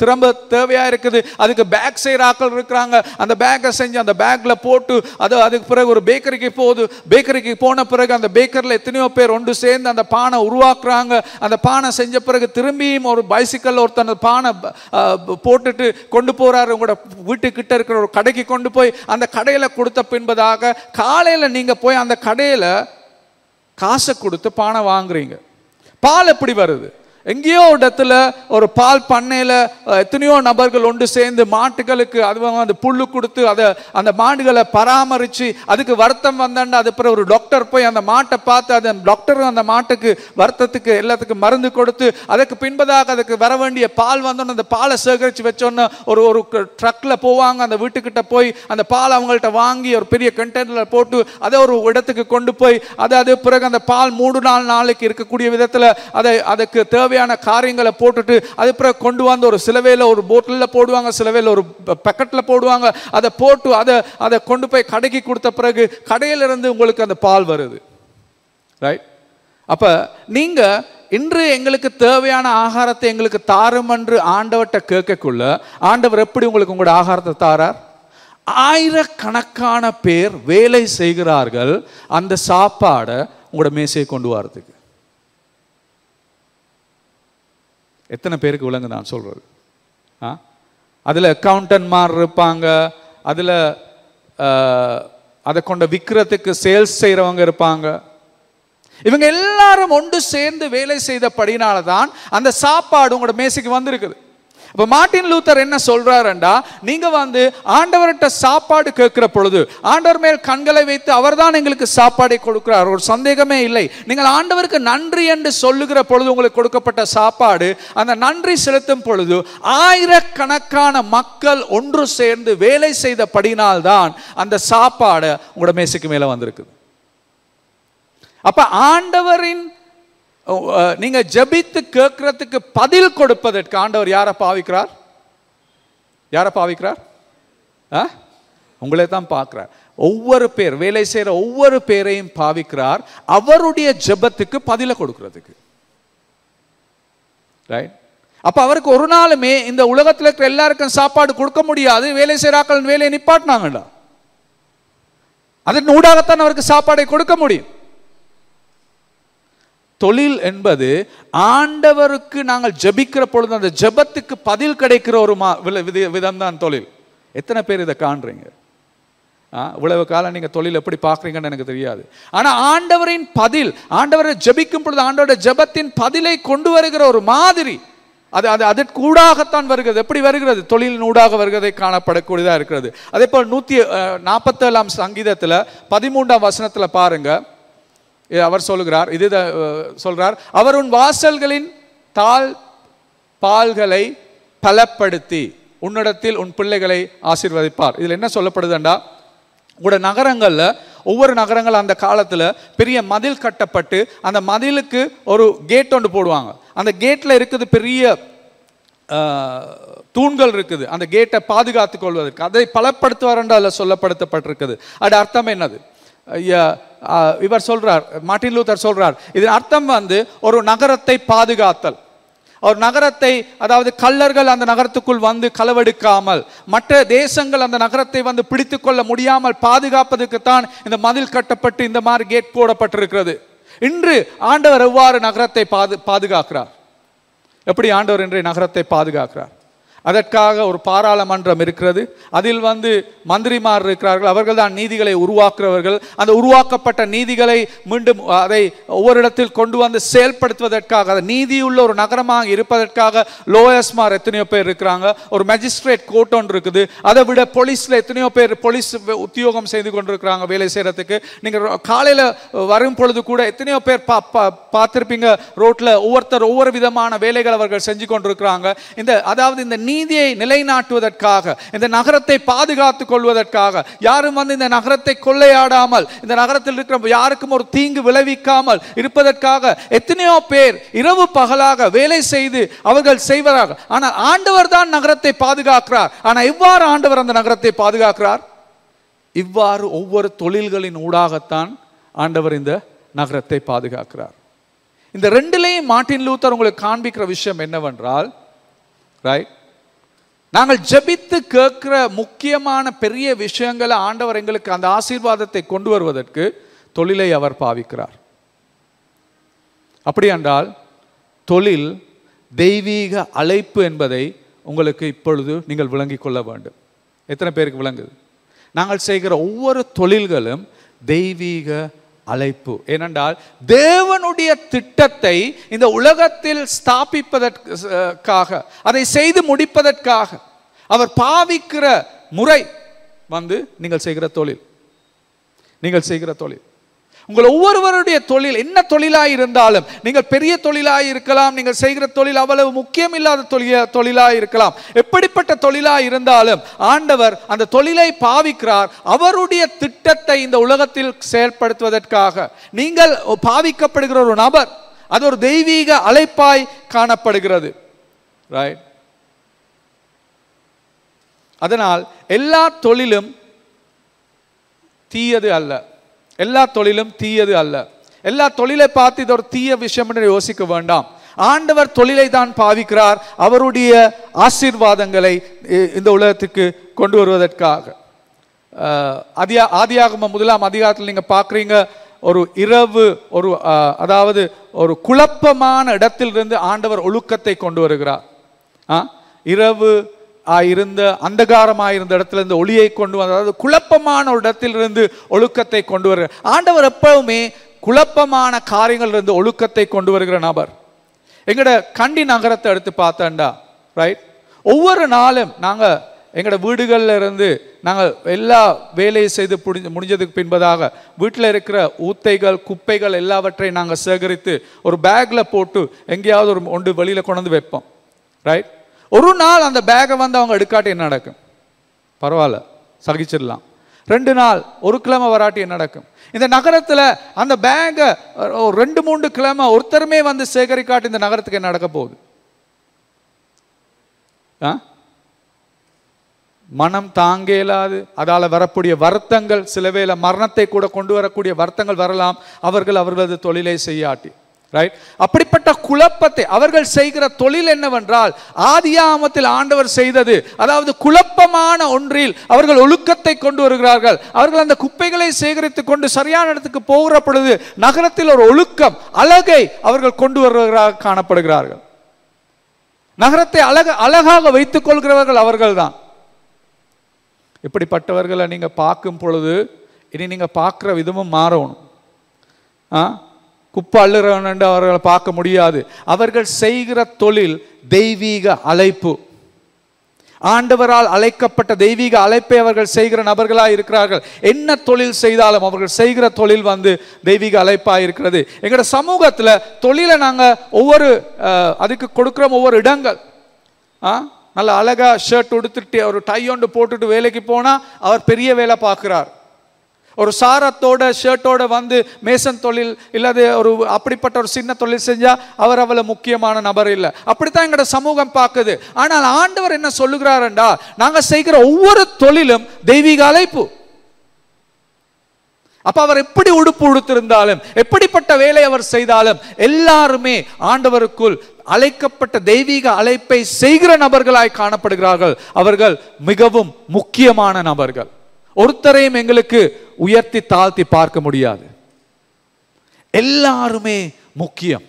திரும்ப தேவையா இருக்குது, அதுக்கு பேக் செய்கிற ஆட்கள் இருக்கிறாங்க. அந்த பேக்கை செஞ்சு அந்த பேக்ல போட்டு அதுக்கு பிறகு ஒரு பேக்கரிக்கு போகுது. பேக்கரிக்கு போன பிறகு அந்த பேக்கர்ல எத்தனையோ பேர் ஒன்று சேர்ந்து அந்த பானை உருவாக்குறாங்க. அந்த பானை செஞ்ச பிறகு திரும்பியும் ஒரு பைசிக்கல் ஒருத்தன் பானை போட்டுட்டு கொண்டு போறாரு. உங்களோட வீட்டுக்கிட்ட இருக்கிற ஒரு கடைக்கு கொண்டு போய் அந்த கடையில கொடுத்த பின்பதாக காலையில நீங்க போய் அந்த கடையில காசை கொடுத்து பானை வாங்குறீங்க. பால் எப்படி வருது? எங்கேயோ இடத்துல ஒரு பால் பண்ணையில் எத்தனையோ நபர்கள் ஒன்று சேர்ந்து மாட்டுகளுக்கு அது புல்லு கொடுத்து அதை அந்த மாடுகளை பராமரித்து அதுக்கு வருத்தம் வந்தாண்டா அது பிறகு ஒரு டாக்டர் போய் அந்த மாட்டை பார்த்து அந்த டாக்டர் அந்த மாட்டுக்கு வருத்தத்துக்கு எல்லாத்துக்கும் மருந்து கொடுத்து அதுக்கு பின்பதாக அதுக்கு வர வேண்டிய பால் வந்தோன்னு அந்த பாலை சேகரித்து வச்சோன்னு ஒரு ட்ரக்கில் போவாங்க. அந்த வீட்டுக்கிட்ட போய் அந்த பால் அவங்கள்ட்ட வாங்கி ஒரு பெரிய கண்டெய்னரில் போட்டு அதை ஒரு இடத்துக்கு கொண்டு போய் அது பிறகு அந்த பால் 3-4 நாளைக்கு இருக்கக்கூடிய விதத்தில் அதுக்கு தேவையான காரியங்களை போட்டுட்டு அது பிறகு கொண்டு வந்து ஒரு சிலவேல ஒரு போட்டில் போடுவாங்க, சிலவேல ஒரு பேக்கெட்ல போடுவாங்க. அதை போட்டு அதை கொண்டு போய் கடைக்கு கொடுத்த பிறகு கடையிலிருந்து உங்களுக்கு அந்த பால் வருது. ரைட்? அப்ப நீங்க இன்று எங்களுக்கு தேவையான ஆகாரத்தை எங்களுக்கு தாரும் என்று ஆண்டவர்கிட்ட கேட்கக்குள்ள ஆண்டவர் எப்படி உங்களுக்கு உங்களோட ஆகாரத்தை தாரார்? ஆயிரக்கணக்கான பேர் வேலை செய்கிறார்கள் அந்த சாப்பாடை உங்களோட மேசையை கொண்டு வரதுக்கு. எத்தனை பேருக்கு விளங்கு நான் சொல்றது? அதில் அக்கௌண்டன்ட்மார் இருப்பாங்க, அதில் அதை கொண்ட விற்கிறதுக்கு சேல்ஸ் செய்கிறவங்க இருப்பாங்க. இவங்க எல்லாரும் ஒன்று சேர்ந்து வேலை செய்தபடினால தான் அந்த சாப்பாடு உங்களோட மேசைக்கு வந்திருக்குது. இப்போ மார்ட்டின் லூத்தர் என்ன சொல்றாருண்டா, நீங்க ஆண்டவர்கிட்ட சாப்பாடு கேட்கிற பொழுது ஆண்டவர் மேல் கண்களை வைத்து அவர்தான் எங்களுக்கு சாப்பாடை கொடுக்கிறார், ஒரு சந்தேகமே இல்லை. நீங்கள் ஆண்டவருக்கு நன்றி என்று சொல்லுகிற பொழுது உங்களுக்கு கொடுக்கப்பட்ட சாப்பாடு, அந்த நன்றி செலுத்தும் பொழுது ஆயிரக்கணக்கான மக்கள் ஒன்று சேர்ந்து வேலை செய்தபடினால்தான் அந்த சாப்பாடு உங்களோட மேசைக்கு மேல வந்திருக்குது. அப்ப ஆண்டவரின் நீங்க ஜெபித்து கேட்கறதுக்கு பதில் கொடுப்பதற்கு ஆண்டவர் யாரை பாவிக்கிறார்? யாரை பாவிக்கிறார்? உங்களே தான் பார்க்கிறார். ஒவ்வொரு பேர் வேலை செய்யற ஒவ்வொரு பேரையும் பாவிக்கிறார் அவருடைய ஜெபத்துக்கு பதில கொடுக்கிறதுக்கு. ரைட்? அப்ப அவருக்கு ஒரு நாளுமே இந்த உலகத்தில் இருக்கிற எல்லாருக்கும் சாப்பாடு கொடுக்க முடியாது. வேலை செய்யறாக்கள் வேலையை நிப்பாட்டினாங்கடா, அதன் ஊடாகத்தான் அவருக்கு சாப்பாடை கொடுக்க முடியும். தொழில் என்பது ஆண்டவருக்கு நாங்கள் ஜெபிக்கிற பொழுது அந்த ஜெபத்துக்கு பதில் கிடைக்கிற ஒரு விதம் தான் தொழில். எத்தனை பேர் இதை காண்றீங்க? இவ்வளவு காலம் நீங்க தொழில் எப்படி பார்க்குறீங்கன்னு எனக்கு தெரியாது. ஆனா ஆண்டவரின் பதில், ஆண்டவரை ஜெபிக்கும் பொழுது ஆண்டவரோட ஜெபத்தின் பதிலை கொண்டு வருகிற ஒரு மாதிரி அது அதற்கு ஊடாகத்தான் வருகிறது. எப்படி வருகிறது? தொழிலின் ஊடாக வருகிறதை காணப்படக்கூடியதாக இருக்கிறது. அதே போல் 147 சங்கீதத்தில் 13ஆம் வசனத்தில் பாருங்க, அவர் சொல்லுகிறார், இது சொல்றார், அவர் உன் வாசல்களின் தாழ் பால்களை பலப்படுத்தி உன்னிடத்தில் உன் பிள்ளைகளை ஆசீர்வதிப்பார். இதில் என்ன சொல்லப்படுதுண்டா, உங்களோட நகரங்கள்ல ஒவ்வொரு நகரங்கள் அந்த காலத்துல பெரிய மதில் கட்டப்பட்டு அந்த மதிலுக்கு ஒரு கேட் ஒன்று போடுவாங்க. அந்த கேட்ல இருக்குது பெரிய தூண்கள் இருக்குது. அந்த கேட்டை பாதுகாத்துக் கொள்வதற்கு அதை பலப்படுத்துவார் என்று அதில் சொல்லப்படுத்தப்பட்டிருக்குது. அது அர்த்தம் என்னது? இவர் சொல்றார், மார்ட்டின் லூத்தர் சொல்றார், இதன் அர்த்தம் ஒரு நகரத்தை பாதுகாத்தல். ஒரு நகரத்தை, அதாவது கள்ளர்கள் அந்த நகரத்துக்குள் களவெடுக்காமல், மற்ற தேசங்கள் அந்த நகரத்தை பிடித்துக் கொள்ள முடியாமல் பாதுகாப்பதற்குத்தான் இந்த மதில் கட்டப்பட்டு இந்த மாதிரி கேட் போடப்பட்டிருக்கிறது. இன்று ஆண்டவர் எவ்வாறு நகரத்தை பாதுகாக்கிறார்? எப்படி ஆண்டவர் இன்றைய நகரத்தை பாதுகாக்கிறார்? அதற்காக ஒரு பாராளுமன்றம் இருக்கிறது. அதில் மந்திரிமார் இருக்கிறார்கள். அவர்கள் தான் நீதிகளை உருவாக்குறவர்கள். அந்த உருவாக்கப்பட்ட நீதிகளை மீண்டும் அதை ஒவ்வொரு இடத்தில் கொண்டு செயல்படுத்துவதற்காக, நீதியுள்ள ஒரு நகரமாக இருப்பதற்காக லோயர்ஸ்மார் எத்தனையோ பேர் இருக்கிறாங்க. ஒரு மேஜிஸ்ட்ரேட் கோர்ட் ஒன்று இருக்குது. அதை விட போலீஸ்ல எத்தனையோ பேர் போலீஸ் உத்தியோகம் செய்து கொண்டிருக்கிறாங்க வேலை செய்யறதுக்கு. நீங்க காலையில வரும் பொழுது கூட எத்தனையோ பேர் பார்த்திருப்பீங்க, ரோட்ல ஒவ்வொருத்தர் ஒவ்வொரு விதமான வேலைகள் அவர்கள் செஞ்சு கொண்டிருக்கிறாங்க. அதாவது இந்த நீதியை நிலைநாட்டுவதற்காக, இந்த நகரத்தை பாதுகாத்துக் கொள்வதற்காக, யாரும் இந்த நகரத்தை கொள்ளையாடாமல், இந்த நகரத்தில் இருக்கிற யாருக்கும் ஒரு தீங்கு விளைவிக்காமல் இருப்பதற்காக எத்தனையோ பேர் இரவு பகலாக வேலை செய்து அவர்கள் செய்வார்கள். ஆனால் ஆண்டவர் தான் நகரத்தை பாதுகாக்கிறார். ஆனால் இவ்வாறு ஆண்டவர் அந்த நகரத்தை பாதுகாக்கிறார். இவ்வாறு ஒவ்வொரு தொழில்களின் ஊடாகத்தான் ஆண்டவர் இந்த நகரத்தை பாதுகாக்கிறார். இந்த ரெண்டிலையும் மார்ட்டின் லூத்தர் உங்களுக்கு காண்பிக்கிற விஷயம் என்னவென்றால், ரைட், நாங்கள் ஜெபித்து கேட்கிற முக்கியமான பெரிய விஷயங்களை ஆண்டவர் எங்களுக்கு அந்த ஆசீர்வாதத்தை கொண்டு வருவதற்கு தொழிலை அவர் பாவிக்கிறார். அப்படி என்றால் தொழில் தெய்வீக அழைப்பு என்பதை உங்களுக்கு இப்பொழுது நீங்கள் விளங்கிக் கொள்ள வேண்டும். எத்தனை பேருக்கு விளங்குது? நாங்கள் செய்கிற ஒவ்வொரு தொழில்களும் தெய்வீக அழைப்பு. ஏனென்றால் தேவனுடைய திட்டத்தை இந்த உலகத்தில் ஸ்தாபிப்பதற்காக, அதை செய்து முடிப்பதற்காக அவர் பாவிக்கிற முறை நீங்கள் செய்கிற தொழில். நீங்கள் செய்கிற தொழில், உங்கள் ஒவ்வொருவருடைய தொழில் என்ன தொழிலாய் இருந்தாலும், நீங்கள் பெரிய தொழிலாய் இருக்கலாம், நீங்கள் செய்கிற தொழில் அவ்வளவு முக்கியம் இல்லாத தொழிலாய் இருக்கலாம், எப்படிப்பட்ட தொழிலாய் இருந்தாலும் ஆண்டவர் அந்த தொழிலை பாவிக்கிறார் அவருடைய திட்டத்தை இந்த உலகத்தில் செயல்படுத்துவதற்காக. நீங்கள் பாவிக்கப்படுகிற ஒரு நபர், அது ஒரு தெய்வீக அழைப்பாய் காணப்படுகிறது. ரைட்? அதனால் எல்லா தொழிலும் தீயது அல்ல. எல்லா தொழிலும் தீயது அல்ல. எல்லா தொழிலை பார்த்து இது ஒரு தீய விஷயம் என்று யோசிக்க வேண்டாம். ஆண்டவர் தொழிலை தான் பாவிக்கிறார் அவருடைய ஆசீர்வாதங்களை இந்த உலகத்துக்கு கொண்டு வருவதற்காக. ஆதியாகமம் 1ஆம் அதிகாரத்தில் நீங்க பார்க்குறீங்க, ஒரு இரவு, அதாவது ஒரு குழப்பமான இடத்திலிருந்து ஆண்டவர் ஒழுக்கத்தை கொண்டு வருகிறார். இரவு இருந்த அந்தகாரமாயிருந்த இடத்துல இருந்து ஒளியை கொண்டு வந்த, அதாவது குழப்பமான ஒரு இடத்திலிருந்து ஒழுக்கத்தை கொண்டு வருகிறார். ஆண்டவர் எப்பவுமே குழப்பமான காரியங்கள் இருந்து ஒழுக்கத்தை கொண்டு வருகிற நபர். எங்கட கண்டி நகரத்தை எடுத்து பார்த்தேன்டா, ரைட், ஒவ்வொரு நாளும் நாங்கள் எங்களோட வீடுகளில் இருந்து நாங்கள் எல்லா வேலையை செய்து முடிஞ்சதுக்கு பின்பதாக வீட்டில் இருக்கிற ஊத்தைகள் குப்பைகள் எல்லாவற்றையும் நாங்கள் சேகரித்து ஒரு பேக்கில் போட்டு எங்கேயாவது ஒரு ஒன்று வெளியில் கொண்டு வந்து வைப்போம், ரைட். ஒரு நாள் அந்த பேக்கை வந்து அவங்க எடுக்காட்டி என்ன நடக்கும்? பரவாயில்ல, சகிச்சிடலாம். 2 நாள், ஒரு கிழமை வராட்டி என்ன நடக்கும்? இந்த நகரத்தில் அந்த பேக்கை 2-3 கிழமை ஒருத்தருமே வந்து சேகரிக்காட்டி இந்த நகரத்துக்கு என்ன நடக்க போகுது? மனம் தாங்க இயலாது. அதால் வரக்கூடிய வருத்தங்கள், சில வேளை மரணத்தை கூட கொண்டு வரக்கூடிய வருத்தங்கள் வரலாம் அவர்களது தொழிலை செய்யாட்டி, ரைட். அப்படிப்பட்ட குழப்பத்தை அவர்கள் செய்கிற தொழில் என்னவென்றால், ஆதியாகமத்தில் ஆண்டவர் செய்தது, அதாவது குழப்பமான ஒன்றில் அவர்கள் ஒழுக்கத்தை கொண்டு வருகிறார்கள். அவர்கள் அந்த குப்பைகளை சேகரித்துக் கொண்டு சரியான இடத்துக்கு போகிற பொழுது நகரத்தில் ஒரு ஒழுக்கம், அழகை அவர்கள் கொண்டு வருவதாக காணப்படுகிறார்கள். நகரத்தை அழகாக வைத்துக் கொள்கிறவர்கள் அவர்கள் தான். இப்படிப்பட்டவர்களை நீங்கள் பார்க்கும் பொழுது இனி நீங்கள் பார்க்குற விதமும் மாறணும். குப்பை அள்ளுறவன் அவர்களை பார்க்க முடியாது. அவர்கள் செய்கிற தொழில் தெய்வீக அழைப்பு, ஆண்டவரால் அழைக்கப்பட்ட தெய்வீக அழைப்பை அவர்கள் செய்கிற நபர்களாக இருக்கிறார்கள். என்ன தொழில் செய்தாலும் அவர்கள் செய்கிற தொழில் வந்து தெய்வீக அழைப்பாக இருக்கிறது. எங்களோட சமூகத்தில் தொழிலை நாங்கள் அதுக்கு கொடுக்குற ஒவ்வொரு இடங்கள், நல்ல அழகா ஷர்ட் உடுத்துட்டு ஒரு டை ஒன்று போட்டுட்டு வேலைக்கு போனால் அவர் பெரிய வேலை பார்க்குறார். ஒரு சாரத்தோட ஷர்ட்டோட வந்து மேசன் தொழில் இல்லாத ஒரு அப்படிப்பட்ட ஒரு சின்ன தொழில் செஞ்சால் அவர் அவ்வளவு முக்கியமான நபர் இல்லை. அப்படித்தான் எங்களோட சமூகம் பார்க்குது. ஆனால் ஆண்டவர் என்ன சொல்லுகிறாருண்டா, நாங்கள் செய்கிற ஒவ்வொரு தொழிலும் தெய்வீக அழைப்பு. அப்ப அவர் எப்படி உடுப்பு உடுத்திருந்தாலும், எப்படிப்பட்ட வேலை அவர் செய்தாலும், எல்லாருமே ஆண்டவருக்குள் அழைக்கப்பட்ட தெய்வீக அழைப்பை செய்கிற நபர்களாய் காணப்படுகிறார்கள். அவர்கள் மிகவும் முக்கியமான நபர்கள். ஒருத்தரையும் எங்களுக்கு உயர்த்தி தாழ்த்தி பார்க்க முடியாது. எல்லாருமே முக்கியம்.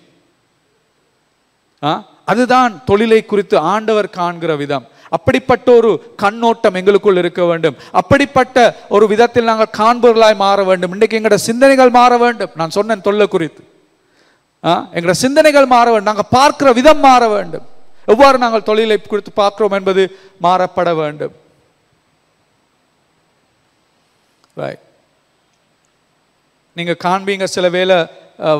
அதுதான் தொழிலை குறித்து ஆண்டவர் காண்கிற விதம். அப்படிப்பட்ட ஒரு கண்ணோட்டம் எங்களுக்குள் இருக்க வேண்டும். அப்படிப்பட்ட ஒரு விதத்தில் நாங்கள் காண்பவர்களாய் மாற வேண்டும். இன்றைக்கு எங்களோட சிந்தனைகள் மாற வேண்டும். நான் சொன்னேன் தொழிலை குறித்து. எங்களோட சிந்தனைகள் மாற வேண்டும். நாங்கள் பார்க்கிற விதம் மாற வேண்டும். எவ்வாறு நாங்கள் தொழிலை குறித்து பார்க்கிறோம் என்பது மாறப்பட வேண்டும். நீங்க காண்பீங்க, சில வேளை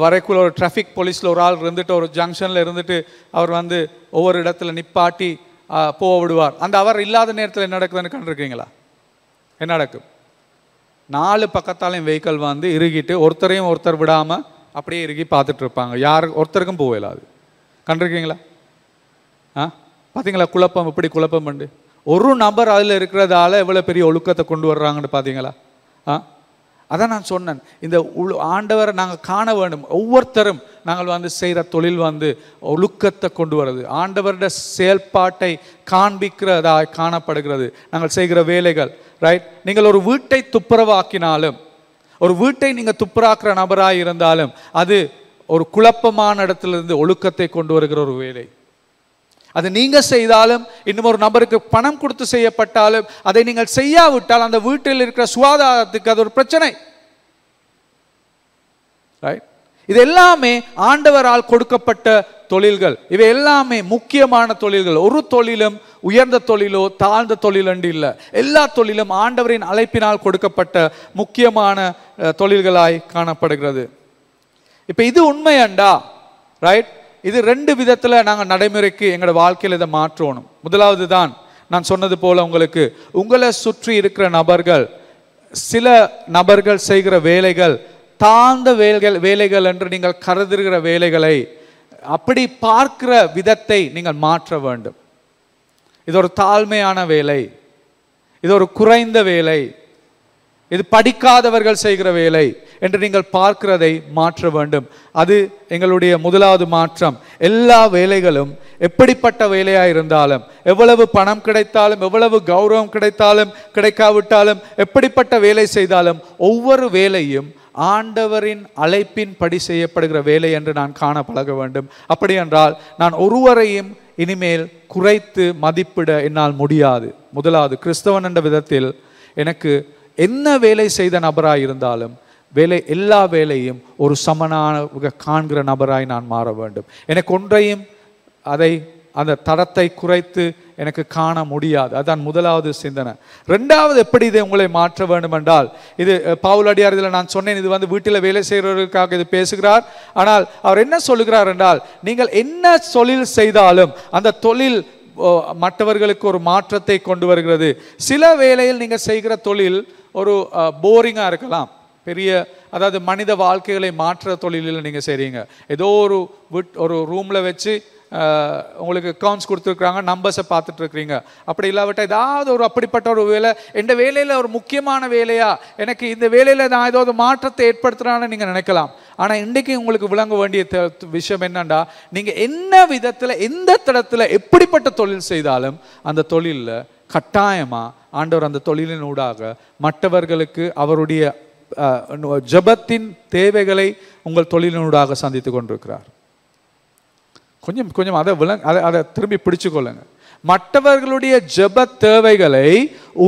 வரைக்குள்ள ஒரு டிராஃபிக் போலீஸில் ஒரு ஆள் இருந்துட்டு ஒரு ஜங்ஷனில் இருந்துட்டு அவர் வந்து ஒவ்வொரு இடத்துல நிப்பாட்டி போக விடுவார். அந்த அவர் இல்லாத நேரத்தில் என்ன நடக்குதுன்னு கண்டிருக்கீங்களா? என்ன நடக்கும்? 4 பக்கத்தாலையும் வெஹிக்கிள் வந்து இறுகிட்டு ஒருத்தரையும் ஒருத்தர் விடாமல் அப்படியே இறுகி பார்த்துட்டு இருப்பாங்க. ஒருத்தருக்கும் போக இயலாது. கண்டிருக்கீங்களா? பார்த்தீங்களா குழப்பம்? இப்படி குழப்பம் உண்டு. ஒரு நபர் அதில் இருக்கிறதால எவ்வளோ பெரிய ஒழுக்கத்தை கொண்டு வர்றாங்கன்னு பார்த்தீங்களா? அதான் நான் சொன்னேன், இந்த ஆண்டவரை நாங்கள் காண வேண்டும். ஒவ்வொருத்தரும் நாங்கள் வந்து செய்கிற தொழில் வந்து ஒழுக்கத்தை கொண்டு வருது, ஆண்டவருடைய செயல்பாட்டை காண்பிக்கிறதாக காணப்படுகிறது. நாங்கள் செய்கிற வேலைகள், ரைட். நீங்கள் ஒரு வீட்டை துப்புரவாக்கினாலும், ஒரு வீட்டை நீங்கள் துப்புராக்குற நபராக இருந்தாலும், அது ஒரு குழப்பமான இடத்திலிருந்து ஒழுக்கத்தை கொண்டு வருகிற ஒரு வேலை. அது நீங்க செய்தாலும், இன்னும் ஒரு நபருக்கு பணம் கொடுத்து செய்யப்பட்டாலும், அதை நீங்கள் செய்யாவிட்டால் அந்த வீட்டில் இருக்கிற சுகாதாரத்துக்கு அது ஒரு பிரச்சனை. ரைட். இது எல்லாமே ஆண்டவரால் கொடுக்கப்பட்ட தொழில்கள். இவை எல்லாமே முக்கியமான தொழில்கள். ஒரு தொழிலும் உயர்ந்த தொழிலோ தாழ்ந்த தொழில் என்று இல்லை. எல்லா தொழிலும் ஆண்டவரின் அழைப்பினால் கொடுக்கப்பட்ட முக்கியமான தொழில்களாய் காணப்படுகிறது. இப்ப இது உண்மையண்டா, ரைட். இது 2 விதத்தில் நாங்கள் நடைமுறைக்கு எங்களோட வாழ்க்கையில் இதை மாற்றணும். முதலாவது தான் நான் சொன்னது போல, உங்களை சுற்றி இருக்கிற நபர்கள், சில நபர்கள் செய்கிற வேலைகள் தாழ்ந்த வேலைகள் என்று நீங்கள் கருதுகிற வேலைகளை அப்படி பார்க்கிற விதத்தை நீங்கள் மாற்ற வேண்டும். இது ஒரு தாழ்மையான வேலை, இது ஒரு குறைந்த வேலை, இது படிக்காதவர்கள் செய்கிற வேலை என்று நீங்கள் பார்க்கிறதை மாற்ற வேண்டும். அது எங்களுடைய முதலாவது மாற்றம். எல்லா வேலைகளும் எப்படிப்பட்ட வேலையாக இருந்தாலும், எவ்வளவு பணம் கிடைத்தாலும், எவ்வளவு கௌரவம் கிடைத்தாலும் கிடைக்காவிட்டாலும், எப்படிப்பட்ட வேலை செய்தாலும், ஒவ்வொரு வேலையும் ஆண்டவரின் அழைப்பின் படி செய்யப்படுகிற வேலை என்று நான் காண பழக வேண்டும். அப்படி என்றால் நான் ஒருவரையும் இனிமேல் குறைத்து மதிப்பிட என்னால் முடியாது. முதலாவது, கிறிஸ்தவன் என்ற விதத்தில் எனக்கு என்ன வேலை செய்த நபராக இருந்தாலும் எல்லா வேலையும் ஒரு சமனாக காண்கிற நபராய் நான் மாற வேண்டும். எனக்கு ஒன்றையும் அந்த தரத்தை குறைத்து எனக்கு காண முடியாது. அதுதான் முதலாவது சிந்தனை. ரெண்டாவது, எப்படி இதை உங்களை மாற்ற வேண்டும் என்றால், இது பவுலடியார் இதில் நான் சொன்னேன், இது வீட்டில் வேலை செய்கிறவர்களுக்காக இது பேசுகிறார். ஆனால் அவர் என்ன சொல்லுகிறார் என்றால், நீங்கள் என்ன தொழில் செய்தாலும் அந்த தொழில் மற்றவர்களுக்கு ஒரு மாற்றத்தை கொண்டு வருகிறது. சில வேளையில் நீங்கள் செய்கிற தொழில் ஒரு போரிங்காக இருக்கலாம், அதாவது மனித வாழ்க்கைகளை மாற்ற தொழிலில் நீங்கள் செய்கிறீங்க. ஏதோ ஒரு ரூமில் வச்சு உங்களுக்கு அக்கௌண்ட்ஸ் கொடுத்துருக்குறாங்க, நம்பர்ஸை பார்த்துட்டு இருக்கிறீங்க. அப்படி இல்லாவிட்டால் ஏதாவது அப்படிப்பட்ட ஒரு வேலை, இந்த வேலையில் ஒரு முக்கியமான வேலையா, எனக்கு இந்த வேலையில் நான் ஏதாவது மாற்றத்தை ஏற்படுத்துகிறான்னு நீங்கள் நினைக்கலாம். ஆனால் இன்றைக்கு உங்களுக்கு விளங்க வேண்டிய விஷயம் என்னன்னா, நீங்கள் என்ன விதத்தில், எந்த தடத்தில், எப்படிப்பட்ட தொழில் செய்தாலும் அந்த தொழிலில் கட்டாயமாக ஆண்டவர் அந்த தொழிலின் ஊடாக மற்றவர்களுக்கு அவருடைய ஜெபத்தின் தேவைகளை உங்கள் தொழிலினூடாக சந்தித்து கொண்டிருக்கிறார். கொஞ்சம் அதை திரும்பி பிடிச்சு கொள்ளுங்க. மற்றவர்களுடைய ஜெப தேவைகளை